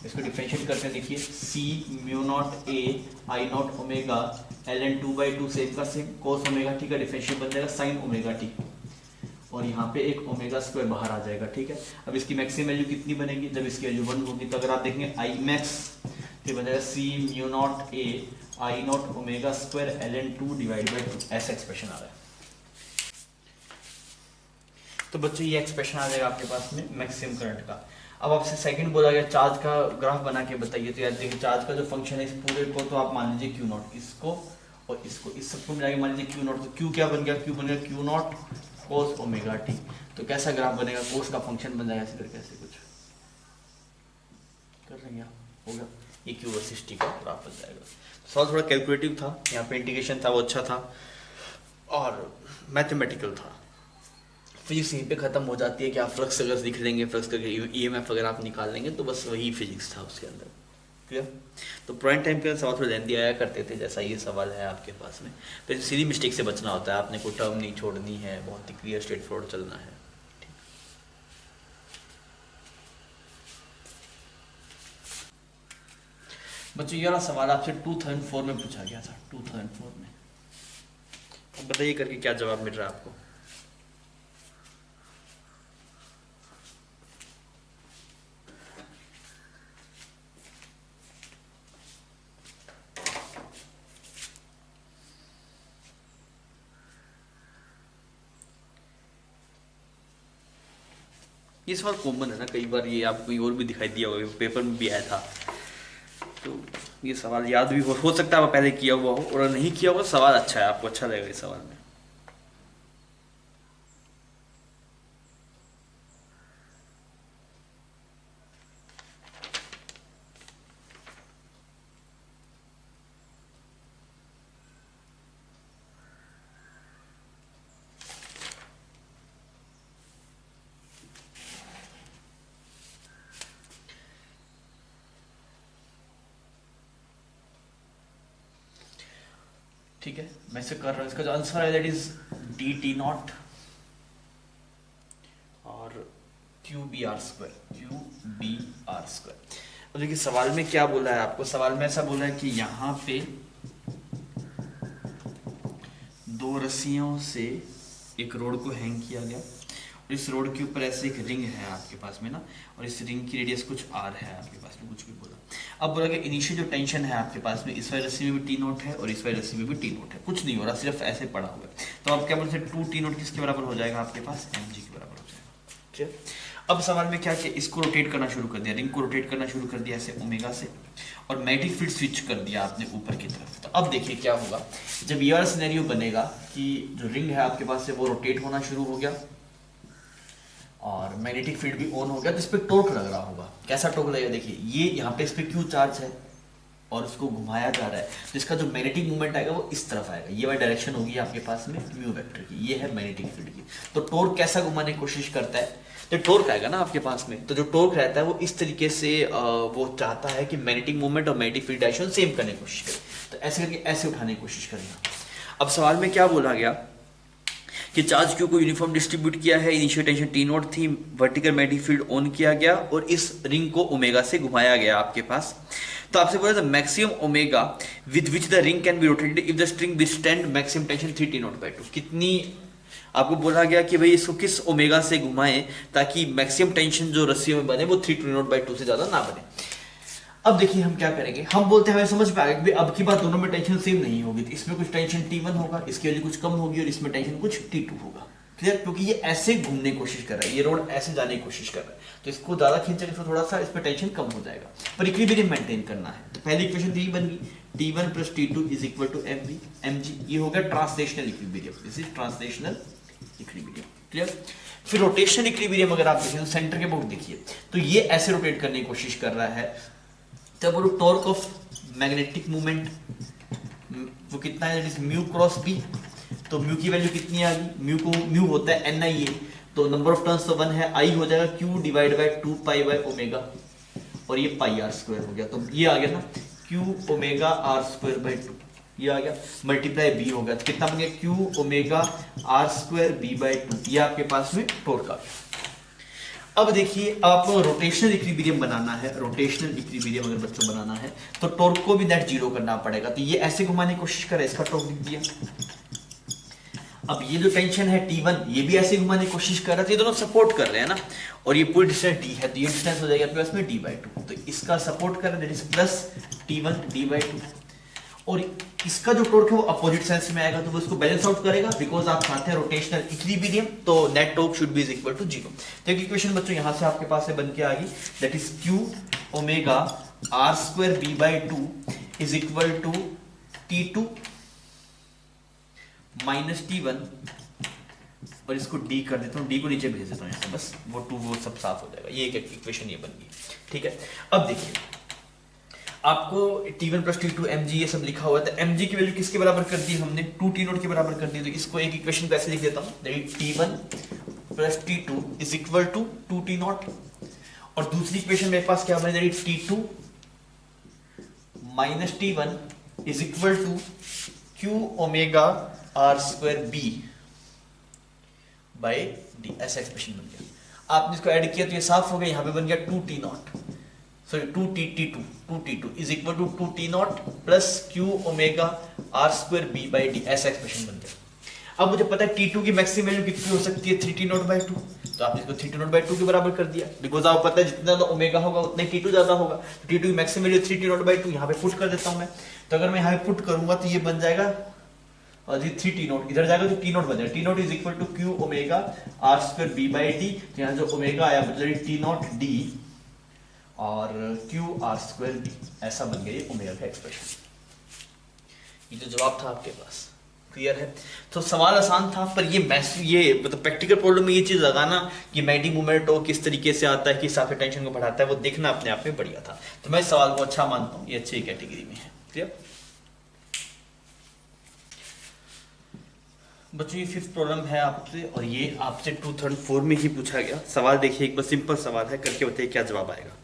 इसको डिफरेंशिएट करके देखिए, c mu naught a I naught omega ln2 by 2 same का सेम, cos ओमेगा टी का डिफरेंशिएट बन जाएगा sin ओमेगा टी, और यहाँ पे एक ओमेगा स्क्वायर बाहर आ जाएगा। ठीक है, अब इसकी मैक्सिमम वैल्यू कितनी बनेगी, जब इसकी वैल्यू 1 होगी, तो अगर आप देखेंगे आई मैक्स तो बन जाएगा c mu naught a I naught omega square ln2 divide by 2, ऐसा एक्सप्रेशन आ रहा है। तो बच्चों ये एक्सप्रेशन आ जाएगा आपके पास में मैक्सिमम करंट का। अब आपसे सेकंड बोला गया चार्ज का ग्राफ बना के बताइए। तो यार देखिए, चार्ज का जो फंक्शन है इस पूरे को तो आप मान लीजिए क्यू नॉट, इसको और इसको, इस सबको मिला के मान लीजिए क्यू नॉट। तो क्यू क्या बन गया, क्यू बन गया Q not cos omega T. तो कैसा ग्राफ बनेगा, कोस का फंक्शन बन जाएगा इस तरह, कैसे कुछ कर लेंगे आप, होगा ये क्यू वर्सेस टी का ग्राफ बन जाएगा। सवाल थोड़ा कैलकुलेटिव था, यहाँ पे इंटीग्रेशन था वो अच्छा था, और मैथमेटिकल था। फिजिक्स यहीं पे खत्म हो जाती है कि आप फ्लक्स अगर लिख लेंगे, फ्लक्स करके ईएमएफ अगर आप निकाल लेंगे, तो बस वही फिजिक्स था उसके अंदर। क्लियर? तो पुराने टाइम पे सवाल थोड़े लेंदी आया करते थे, जैसा ये सवाल है आपके पास में। तो सीधी मिस्टेक से बचना होता है, आपने कोई टर्म नहीं छोड़नी है, बहुत ही क्लियर स्ट्रेट फॉरवर्ड चलना है। बच्चों ये वाला सवाल आपसे 2004 में पूछा गया था, 2004 में। अब बताइए करके क्या जवाब मिल रहा है आपको। ये सवाल कॉमन है ना, कई बार ये आपको और भी दिखाई दिया होगा, पेपर में भी आया था। तो ये सवाल याद भी हो सकता है, आप पहले किया हुआ हो, और नहीं किया हुआ सवाल अच्छा है, आपको अच्छा लगेगा इस सवाल में। ठीक है, मैं इसे कर रहा हूँ। इसका जो आंसर है that is D T naught और Q B R square, Q B R square. अब देखिए सवाल में क्या बोला है आपको, सवाल में ऐसा बोला है कि यहाँ पे दो रस्सियों से एक रोड को हैंग किया गया, और इस रोड के ऊपर ऐसे एक रिंग है आपके पास में ना, और इस रिंग की रेडियस कुछ आर है आपके पास में, कुछ भी बोला। अब बोला कि इनिशियल जो टेंशन है आपके पास में, इस वाली रस्सी में भी टी नोट है और इस वाली रस्सी में भी टी नोट है, कुछ नहीं हो रहा, सिर्फ ऐसे पड़ा हुआ है। तो आप क्या बोलते हैं, 2 टी नोट किसके बराबर हो जाएगा आपके पास, एम जी के बराबर हो जाएगा। ठीक है, अब सवाल में क्या किया, इसको रोटेट करना शुरू कर दिया, रिंग को रोटेट करना शुरू कर दिया ऐसे ओमेगा से, और मैग्नेटिक फील्ड स्विच कर दिया आपने ऊपर की तरफ। तो अब देखिए क्या होगा, जब ये वाला सिनेरियो बनेगा कि जो रिंग है आपके पास से वो रोटेट होना शुरू हो गया और मैग्नेटिक फील्ड भी ऑन हो गया, तो इस पर टॉर्क लग रहा होगा। कैसा टॉर्क लगेगा, देखिए ये यहाँ पे इस पर क्यू चार्ज है और उसको घुमाया जा रहा है, तो इसका जो मैग्नेटिक मूवमेंट आएगा वो इस तरफ आएगा। ये वाली डायरेक्शन होगी आपके पास में म्यू वेक्टर की, ये है मैग्नेटिक फील्ड की। तो टॉर्क कैसा घुमाने की कोशिश करता है, तो टॉर्क आएगा ना आपके पास में, तो जो टॉर्क रहता है वो इस तरीके से वो चाहता है कि मैग्नेटिक मूवमेंट और मैग्नेटिक फील्ड डायरेक्शन सेम करने की कोशिश करे, तो ऐसे करके ऐसे उठाने की कोशिश करेगा। अब सवाल में क्या बोला गया कि चार्ज क्यू को यूनिफॉर्म डिस्ट्रीब्यूट किया है, इनिशियल टेंशन टी नॉट थी, वर्टिकल मैग्नेटिक फील्ड ऑन किया गया और इस रिंग को ओमेगा से घुमाया गया आपके पास। तो आपसे बोला था maximum omega with which the ring can be rotated if the string withstand maximum tension 3 T not by 2। कितनी आपको बोला गया कि भाई इसको किस ओमेगा से घुमाएं ताकि मैक्सिमम टेंशन जो रस्सी में बने वो 3 टी नॉट बाई 2 से ज्यादा ना बने। अब देखिए हम क्या करेंगे, हम बोलते हैं हमें समझ में आ गया कि अब की बात दोनों में टेंशन सेम नहीं होगी, तो इसमें कुछ टेंशन T1 होगा, इसकी वजह कुछ कम होगी, और इसमें टेंशन कुछ T2 होगा। क्लियर, क्योंकि ये ऐसे घूमने की कोशिश कर रहा है, ये रोड ऐसे जाने की कोशिश कर रहा है, तो इसको ज्यादा खींचेंगे तो थोड़ा सा इस पर टेंशन कम हो जाएगा, पर इक्विलिब्रियम मेंटेन करना है। तो पहली इक्वेशन यही बन गई, T1 plus T2 is equal to mg। ये हो गया translational equilibrium, this is translational equilibrium. Clear. फिर रोटेशनल इक्विलिब्रियम अगर आप देखें तो सेंटर के बुक देखिए, तो ये ऐसे रोटेट करने की कोशिश कर रहा है, तब वो टॉर्क ऑफ मैग्नेटिक मूवमेंट वो कितना है, that is mu cross B. तो म्यू की वैल्यू कितनी आ गई, म्यू को म्यू होता है NIA, तो नंबर ऑफ टर्न्स तो 1 है, आई हो जाएगा Q divide by 2 pi by omega, और ये पाई आर स्क्वायर हो गया, तो ये आ गया ना Q omega R square by 2, ये आ गया मल्टीप्लाई बी हो गया, तो कितना बन गया Q omega R square B by 2, ये आपके पास में टॉर्क आ गया। अब देखिए आपको रोटेशनल इक्विलिब्रियम बनाना है, रोटेशनल इक्विलिब्रियम अगर बच्चों बनाना है तो टॉर्क को भी नेट जीरो करना पड़ेगा, तो ये ऐसे घुमाने की कोशिश करे, इसका टॉर्क लिख दिया। अब ये जो टेंशन है T1 ये भी ऐसे घुमाने की कोशिश कर रहा है, ये दोनों सपोर्ट कर रहे हैं ना, और ये पूरी डिस्टेंस D है, तो ये डिस्टेंस हो जाएगा आपके पास में D/2, तो इसका सपोर्ट कर रहा है, that is plus T1 D/2, और इसका जो टॉर्क है वो अपोजिट सेंस में आएगा, तो वो इसको बैलेंस आउट करेगा, बिकॉज आप चाहते हैं रोटेशनल इक्विलिब्रियम, तो net torque should be is equal to 0। तो एक इक्वेशन बच्चों यहां से आपके पास से बन के आ गई, that is Q omega R square B by 2 is equal to T2 minus T1, और इसको D कर देता हूँ, D को नीचे भेज देता हूँ यहाँ से, बस वो 2 वो सब साफ हो जाएगा, ये एक इक्वेशन ये बन गई। ठीक है, अब देखिए आपको T1 प्लस T2 mg ये सब लिखा हुआ है, तो mg की वैल्यू किसके बराबर कर दी हमने, 2 T नॉट के बराबर कर दी, तो इसको एक इक्वेशन को ऐसे लिख देता हूँ, T1 plus T2 is equal to 2 T naught, और दूसरी इक्वेशन मेरे पास क्या बने, T2 minus T1 is equal to Q omega R square B by D, ऐसा एक्सप्रेशन बन गया। आपने इसको ऐड किया तो ये साफ हो गया, यहाँ पे बन गया 2 T naught, sorry 2T2 is equal to 2 T naught plus Q omega R square B by D, ऐसा एक्सप्रेशन बन गया। अब मुझे पता है T2 की मैक्सिमम वैल्यू कितनी हो सकती है, 3 T नॉट बाई 2, तो आपने इसको 3 T नॉट बाई 2 के बराबर कर दिया, बिकॉज आपको पता है जितना ज्यादा ओमेगा होगा उतना ही T2 ज्यादा होगा, तो T2 की maximum value 3 T not by 2 यहाँ पे पुट कर देता हूँ मैं, तो अगर मैं यहाँ पे पुट करूंगा तो ये बन जाएगा, और ये 3 T नॉट इधर जाएगा तो T नॉट बन जाएगा, T naught is equal to Q omega R square B by D, तो यहाँ जो ओमेगा आया मतलब T नॉट डी और Q आर स्क्वायर बी, ऐसा बन गया ये ओमेगा का एक्सप्रेशन। ये जो जवाब था आपके पास, क्लियर है। तो सवाल आसान था, पर ये मतलब प्रैक्टिकल प्रॉब्लम में ये चीज लगाना कि मैग्नेटिक मोमेंट हो किस तरीके से आता है, किस हिसाब से टेंशन को बढ़ाता है, वो देखना अपने आप में बढ़िया था, तो मैं इस सवाल को अच्छा मानता हूँ, ये अच्छी कैटेगरी में है। क्लियर बच्चों, ये 5th प्रॉब्लम है आपसे, और ये आपसे 2004 में ही पूछा गया सवाल। देखिए एक बार सिंपल सवाल है, करके बताइए क्या जवाब आएगा।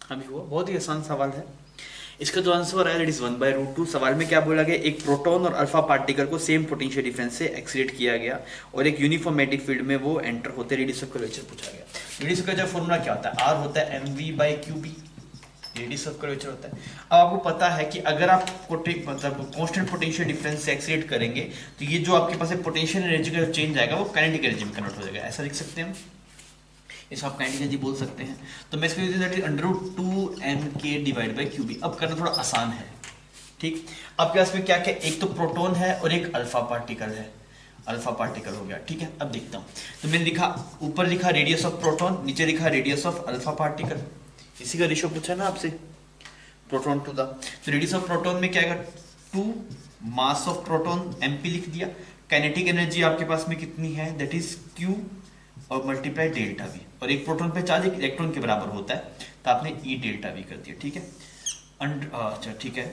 अभी हुआ, बहुत ही आसान सवाल है। इसका जो आंसर है दैट इज 1/√2। सवाल में क्या बोला गया, एक प्रोटॉन और अल्फा पार्टिकल को सेम पोटेंशियल डिफरेंस से एक्सीलरेट किया गया और एक यूनिफॉर्म मैग्नेटिक फील्ड में वो एंटर होते, रेडियस ऑफ कर्वेचर पूछा गया। रेडियस ऑफ कर्वेचर फॉर्मूला क्या होता है, आर होता है mv/qb, रेडियस ऑफ कर्वेचर होता है। अब आपको पता है कि अगर आप मतलब कांस्टेंट पोटेंशियल डिफरेंस से एक्सीलरेट करेंगे तो ये जो आपके पास पोटेंशियल एनर्जी का चेंज आएगा वो काइनेटिक एनर्जी में कन्वर्ट हो जाएगा, ऐसा लिख सकते हैं हम, इसको आप काइनेटिक एनर्जी बोल सकते हैं। तो मैं इसको √2mk/qb। अब करना थोड़ा आसान है, ठीक। आपके पास में क्या क्या, एक तो प्रोटॉन है और एक अल्फा पार्टिकल है, अल्फा पार्टिकल हो गया, ठीक है। अब देखता हूँ, तो मैंने लिखा, ऊपर लिखा रेडियस ऑफ प्रोटॉन, नीचे लिखा रेडियस ऑफ अल्फा पार्टिकल, इसी का रेशियो पूछा ना आपसे, प्रोटॉन टू द। तो रेडियस ऑफ प्रोटॉन में क्या आएगा, 2 मास ऑफ प्रोटॉन mp लिख दिया। काइनेटिक एनर्जी आपके पास में कितनी है, दैट इज q और मल्टीप्लाई डेल्टा वी, और एक प्रोटॉन पे चार्ज एक इलेक्ट्रॉन के बराबर होता है, तो आपने e डेल्टा वी कर दिया, ठीक है। अच्छा ठीक है,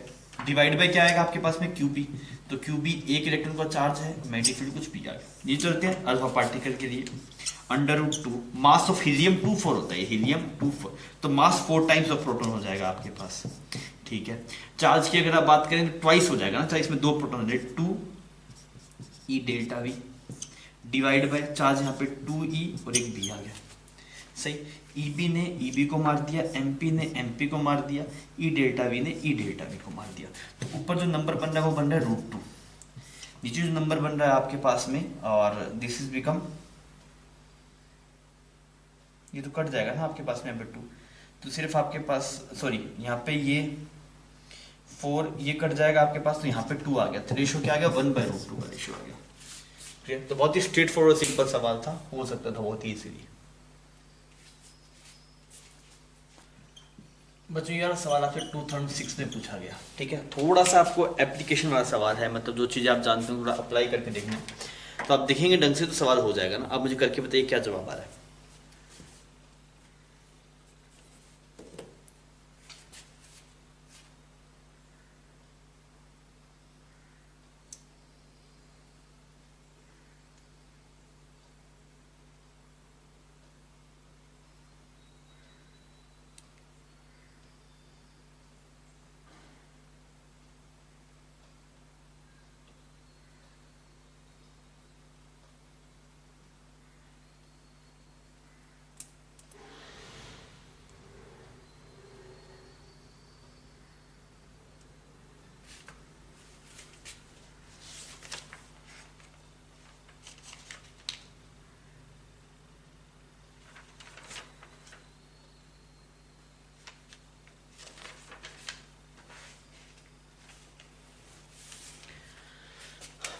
डिवाइड बाय क्या आएगा आपके पास में, QB। तो QB एक इलेक्ट्रॉन का चार्ज है, मैग्नेटिक फील्ड कुछ भी आ गया। ये चलते हैं अल्फा पार्टिकल के लिए, √2 मास ऑफ हीलियम 24 होता है, हीलियम 24, तो मास 4 टाइम्स ऑफ प्रोटॉन हो जाएगा आपके पास, ठीक है। चार्ज की अगर आप बात करें तो ट्वाइस हो जाएगा ना, चाहे इसमें 2 प्रोटॉन हो जाए, 2 e delta we divide by charge यहाँ पे 2e और एक b आ गया, सही। EB ने EB को मार दिया, MP ने MP को मार दिया, E डेल्टा V ने E डेल्टा V को मार दिया। तो ऊपर जो नंबर बन रहा है वो बन रहा है √2, नीचे जो नंबर बन रहा है आपके पास में, और दिस इज बिकम, ये तो कट जाएगा ना आपके पास में यहाँ पे 2, तो सिर्फ आपके पास, सॉरी यहाँ पे ये 4 ये कट जाएगा आपके पास, तो यहाँ पे 2 आ गया, तो रेशियो क्या आ गया, 1/√2 का रेशियो आ गया। ठीक, तो बहुत ही स्ट्रेट फॉरवर्ड सिंपल सवाल था, हो सकता था बहुत ही इजीली। बच्चों यार सवाल आपसे 2006 में पूछा गया, ठीक है। थोड़ा सा आपको एप्लीकेशन वाला सवाल है, मतलब जो चीज़ें आप जानते हो थोड़ा अप्लाई करके देखना, तो आप देखेंगे ढंग से तो सवाल हो जाएगा ना। आप मुझे करके बताइए क्या जवाब आ रहा है।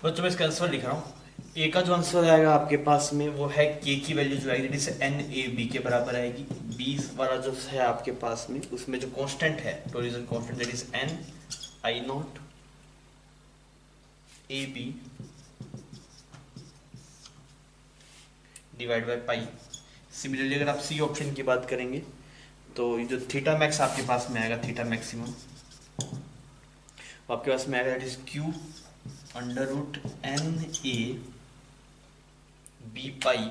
बच्चों मैं इसका आंसर लिख रहा हूँ। ए का जो आंसर आएगा आपके पास में वो है के की वैल्यू जो आएगी जैसे NaB के बराबर आएगी। बी वाला जो है आपके पास में उसमें जो कांस्टेंट है torsion constant that is Ni0 AB divide by pi. Similarly अगर आप सी ऑप्शन की बात करेंगे तो ये जो थीटा मैक्स आपके पास में आएगा, थीटा मैक्सिमम आपके पास में आएगा that is Q √NA B pi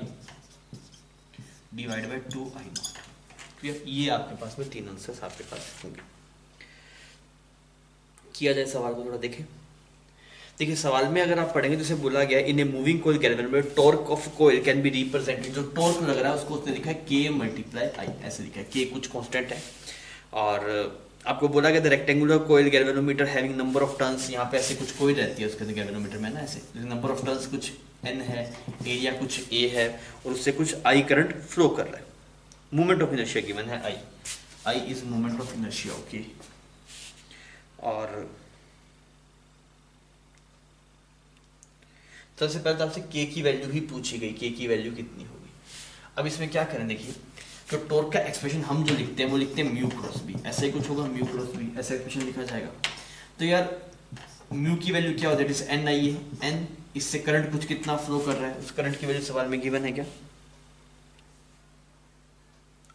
divide by 2I0। ये आपके पास में 3 आंसर्स आपके पास होंगे। किया जाए सवाल को थोड़ा देखें। देखिए सवाल में अगर आप पढ़ेंगे तो इसे बोला गया in a moving coil galvanometer में torque of coil can be represented, जो टॉर्क लग रहा है उसको उसने लिखा है K × I, ऐसे लिखा है। K कुछ कांस्टेंट है और आपको बोला गया the rectangular coil galvanometer having number of turns, यहाँ पे ऐसे कुछ कोइल रहती है उसके अंदर गैल्वेनोमीटर में ना, ऐसे नंबर ऑफ टर्न्स कुछ N है, एरिया कुछ A है और उससे कुछ I करंट फ्लो कर रहा है। मूवमेंट ऑफ इनर्शिया गिवन है I is movement of inertia, okay. और सबसे पहले तो आपसे K की वैल्यू ही पूछी गई, K की वैल्यू कितनी होगी। अब इसमें क्या करें, देखिए तो टॉर्क का एक्सप्रेशन हम जो लिखते हैं वो लिखते हैं म्यू क्रॉस बी, ऐसा ही कुछ होगा, म्यू क्रॉस बी ऐसा एक्सप्रेशन लिखा जाएगा। तो यार म्यू की वैल्यू क्या होती है, जैसे Ni है, N इससे करंट कुछ कितना फ्लो कर रहा है, उस करंट की वैल्यू सवाल में गिवन है क्या,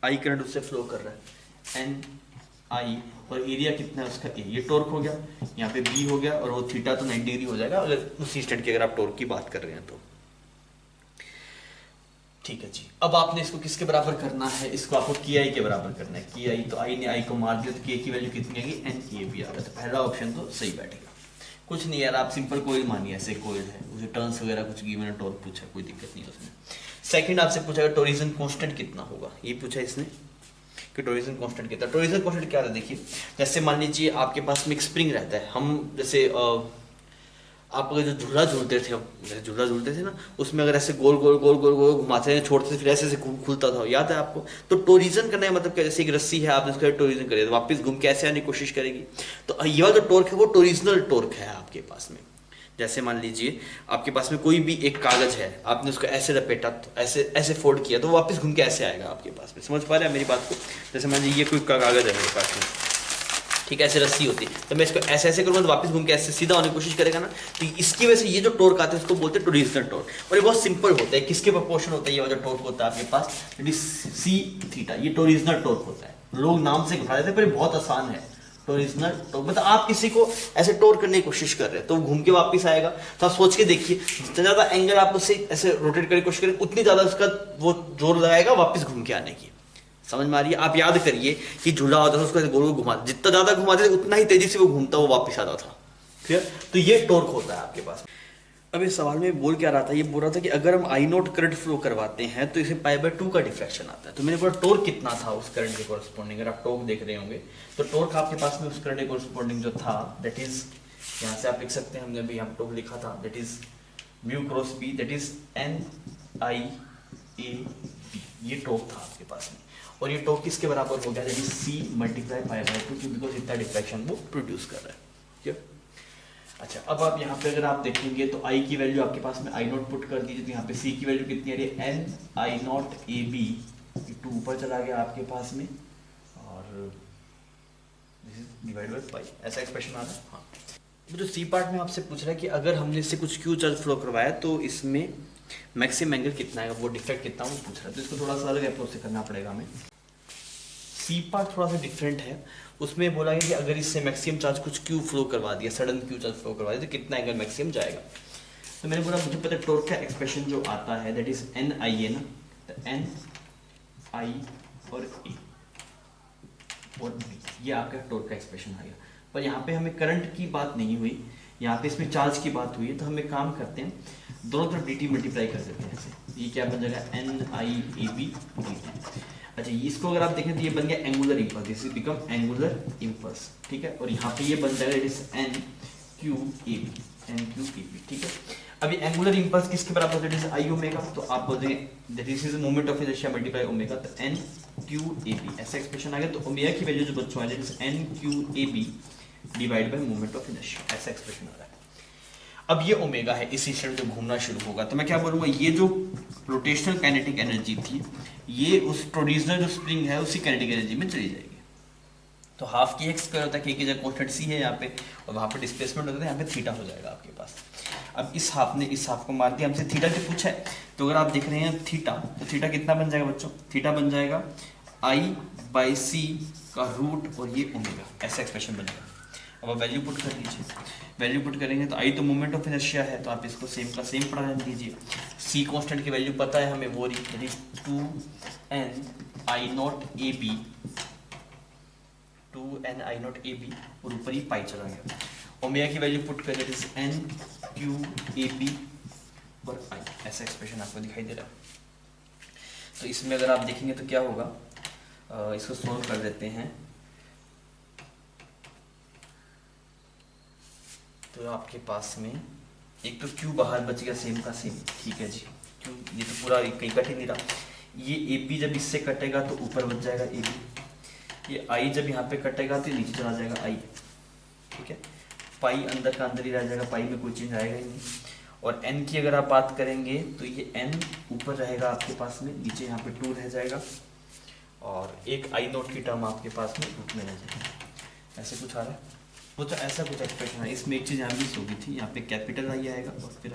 I करंट उससे फ्लो कर रहा है Ni, और एरिया कितना है उसका A, ये टॉर्क हो गया, यहाँ पे B हो गया और वो थीटा तो 90 डिग्री हो जाएगा अगर उस इंस्टेंट की अगर आप टॉर्क की बात कर रहे हैं तो। ठीक है जी। अब आपने इसको किसके बराबर करना है, इसको आपको की आई के बराबर करना है। की आई, तो आई ने आई को मार दिया तो के की वैल्यू कितनी आएगी, एन के बी आ गया। तो पहला ऑप्शन तो सही बैठेगा। कुछ नहीं यार, आप सिंपल कोयल मानिए, ऐसे कोयल है, उसे टर्न्स वगैरह कुछ गिवन टॉर्क पूछा, कोई दिक्कत नहीं है उसमें। सेकंड आपसे पूछा टोरिजन कांस्टेंट कितना होगा, ये पूछा इसने कि टोरिजन कांस्टेंट कितना। टोरिजन कांस्टेंट क्या है, देखिए जैसे मान लीजिए आपके पास में एक स्प्रिंग रहता है, हम जैसे आप अगर जो झूला झूलते थे, अब जैसे झूला झूलते थे ना, उसमें अगर ऐसे गोल गोल गोल गोल गोल घुमाते थे, छोड़ते थे, फिर ऐसे ऐसे खुलता था, याद है आपको। तो टोरिजन करने का मतलब क्या, जैसे एक रस्सी है, आपने उसका टोरिजन करेगा तो वापस घूम के ऐसे आने की कोशिश करेगी। तो ये वाला जो टॉर्क है वो टोरिजनल टॉर्क है आपके पास में। जैसे मान लीजिए आपके पास में कोई भी एक कागज है, आपने उसको ऐसे लपेटा, तो ऐसे ऐसे फोल्ड किया तो वापस घूम के ऐसे आएगा आपके पास में। समझ पा रहे हैं मेरी बात को। जैसे मान लीजिए ये कोई कागज है मेरे पास में, ठीक है, ऐसे रस्सी होती है, तो मैं इसको ऐसे ऐसे करूँगा तो वापस घूम के ऐसे सीधा होने की कोशिश करेगा ना। तो इसकी वजह से ये जो टॉर्क आता है उसको बोलते हैं टोरिजनल टॉर्क। और ये बहुत सिंपल होता है, किसके प्रोपोर्शन होता है, ये जो टॉर्क होता है आपके पास, इट इज सी थीटा, ये टोरिजनल टॉर्क होता है। लोग नाम से घबरा देते हैं पर बहुत आसान है। टोरिजनल टॉर्क मतलब आप किसी को ऐसे टॉर्क करने की कोशिश कर रहे हैं तो घूम के वापस आएगा। तो आप सोच के देखिए, जितना ज्यादा एंगल आप उससे ऐसे रोटेट करने की कोशिश करें, उतनी ज्यादा उसका वो जोर लगाएगा वापस घूम के आने की। समझ में आ रही है। आप याद करिए कि झूला होता था, उसको ऐसे गोल गोल घुमा, जितना ज्यादा घुमाते थे उतना ही तेजी से वो घूमता, वो वापस आता था। क्लियर। तो ये टॉर्क होता है आपके पास। अब इस सवाल में बोल क्या रहा था, ये बोल रहा था कि अगर हम आई नॉट करंट फ्लो करवाते हैं तो इसे π/2 का डिफ्रैक्शन आता है। तो मैंने बोला टॉर्क कितना था उस करंट के कोरस्पॉन्डिंग, अगर आप टॉर्क देख रहे होंगे तो टॉर्क आपके पास में उस करंट के कोरस्पॉन्डिंग जो था, दैट इज, यहाँ से आप लिख सकते हैं, हमने अभी यहाँ टॉर्क लिखा था, that is mu cross B, that is NIAB। ये टॉर्क था आपके पास में, और ये टॉर्क किसके बराबर हो गया, that is C multiply π/2, because इतना डिफ्रैक्शन वो प्रोड्यूस कर रहा है। ठीक है। अच्छा, अब आप यहाँ पे अगर आप देखेंगे तो I की वैल्यू आपके पास में I नॉट पुट कर दीजिए, तो यहाँ पे C की वैल्यू कितनी आ रही है, NI0AB, 2 ऊपर चला गया आपके पास में, और दिस इज डिवाइड बाय पाई, ऐसा एक्सप्रेशन आ रहा है। हाँ, जो C पार्ट में आपसे पूछ रहा है कि अगर हमने इससे कुछ Q चार्ज फ्लो करवाया तो इसमें मैक्सिमम एंगल कितना है, वो डिफेक्ट कितना वो पूछ रहा है। तो इसको थोड़ा सा अलग अप्रोच से करना पड़ेगा हमें। सी पार्ट थोड़ा सा डिफरेंट है, उसमें बोला गया कि अगर इससे मैक्सिमम चार्ज कुछ क्यू फ्लो करवा दिया, सडन क्यू चार्ज फ्लो करवा दिया, तो कितना एंगल मैक्सिमम जाएगा। तो मैंने बोला मुझे पता है टॉर्क का एक्सप्रेशन जो आता है दैट इज NIA ना, तो NI और A और B, ये आपका टॉर्क का एक्सप्रेशन आ गया। पर यहाँ पे हमें करंट की बात नहीं हुई, यहाँ पे इसमें चार्ज की बात हुई है। तो हम एक काम करते हैं, दोनों तरफ dt मल्टीप्लाई कर देते हैं ऐसे, ये क्या बन जाएगा, NIAB dt। अच्छा, इसको अगर आप देखें तो ये बन गया angular impulse, this become angular impulse, ठीक है। और यहाँ पे ये बन जाएगा इट इज NQAB, ठीक है। अभी एंगुलर इंपल्स किसके बराबर है, इट इज I ओमेगा, तो आप बोल देंगे that is moment of inertia multiply omega, तो NQAB, ऐसा एक्सप्रेशन आ गया। तो ओमेगा की वैल्यू जो बच्चों आ जाएगी NQAB divide by moment of inertia, ऐसा एक्सप्रेशन आ रहा है। अब ये ओमेगा है, इसी क्षण जो घूमना शुरू होगा, तो मैं क्या बोलूँगा, ये जो रोटेशनल काइनेटिक एनर्जी थी ये उस ट्रेडिशनल जो स्प्रिंग है उसी काइनेटिक एनर्जी में चली जाएगी। तो हाफ की एक्स स्क्वायर होता है, की जगह कॉन्स्टेंट सी है यहाँ पे, और वहाँ पे डिस्प्लेसमेंट होता है, यहाँ पे थीटा हो जाएगा आपके पास। अब इस हाफ ने इस हाफ को मार दिया, हमसे थीटा जो पूछा है, तो अगर आप देख रहे हैं थीटा, तो थीटा कितना बन जाएगा बच्चों, थीटा बन जाएगा I/C का रूट और ये ओमेगा, ऐसा एक्सप्रेशन बनेगा। अब आप वैल्यू पुट कर दीजिए, वैल्यू पुट करेंगे तो आई तो मोमेंट ऑफ इनर्शिया है, तो आप इसको सेम का सेम पढ़ा रहने दीजिए। सी कांस्टेंट की वैल्यू पता है हमें, वो रही 2NI0AB, 2NI0AB, और ऊपर ही पाई चला गया। ओमेगा की वैल्यू पुट करें, इज NQAB और I, ऐसा एक्सप्रेशन आपको दिखाई दे रहा है। तो इसमें अगर आप देखेंगे तो क्या होगा, इसको सोल्व कर देते हैं, तो आपके पास में एक तो Q बाहर बच गया सेम का सेम, ठीक है जी, Q ये तो पूरा कहीं कट ही नहीं रहा। ये AB जब इससे कटेगा तो ऊपर बच जाएगा AB, ये I जब यहाँ पे कटेगा तो नीचे चला जाएगा I, ठीक है। पाई अंदर का अंदर ही रह जाएगा, पाई में कोई चेंज आएगा ही नहीं। और N की अगर आप बात करेंगे तो ये N ऊपर रहेगा आपके पास में, नीचे यहाँ पे 2 रह जाएगा, और एक I0 की टर्म आपके पास में रूट में रह जाएगी। ऐसे कुछ आ रहा है, वो तो ऐसा कुछ एक्सप्रेशन है। इसमें एक चीज़ यहाँ मिस होगी थी, यहाँ पे कैपिटल आई आएगा और फिर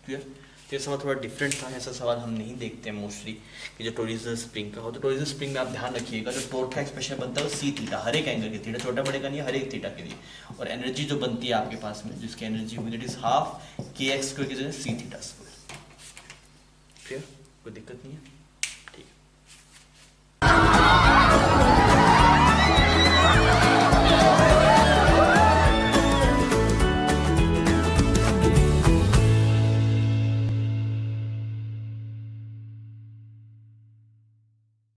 क्लियर। तो ये सवाल थोड़ा डिफरेंट था, ऐसा सवाल हम नहीं देखते हैं मोस्टली कि जो टोरिजनल स्प्रिंग का हो। तो टोरिजनल स्प्रिंग में आप ध्यान रखिएगा, जो टॉर्क का एक्सप्रेशन बनता है वो सी थीटा, हर एक एंगल के थीटा, छोटा बड़े का नहीं, हर एक थीटा के लिए। और एनर्जी जो बनती है आपके पास में, जिसकी एनर्जी होगी that is half KX square की जगह C थीटा स्क्वायर, क्लियर। कोई दिक्कत नहीं है।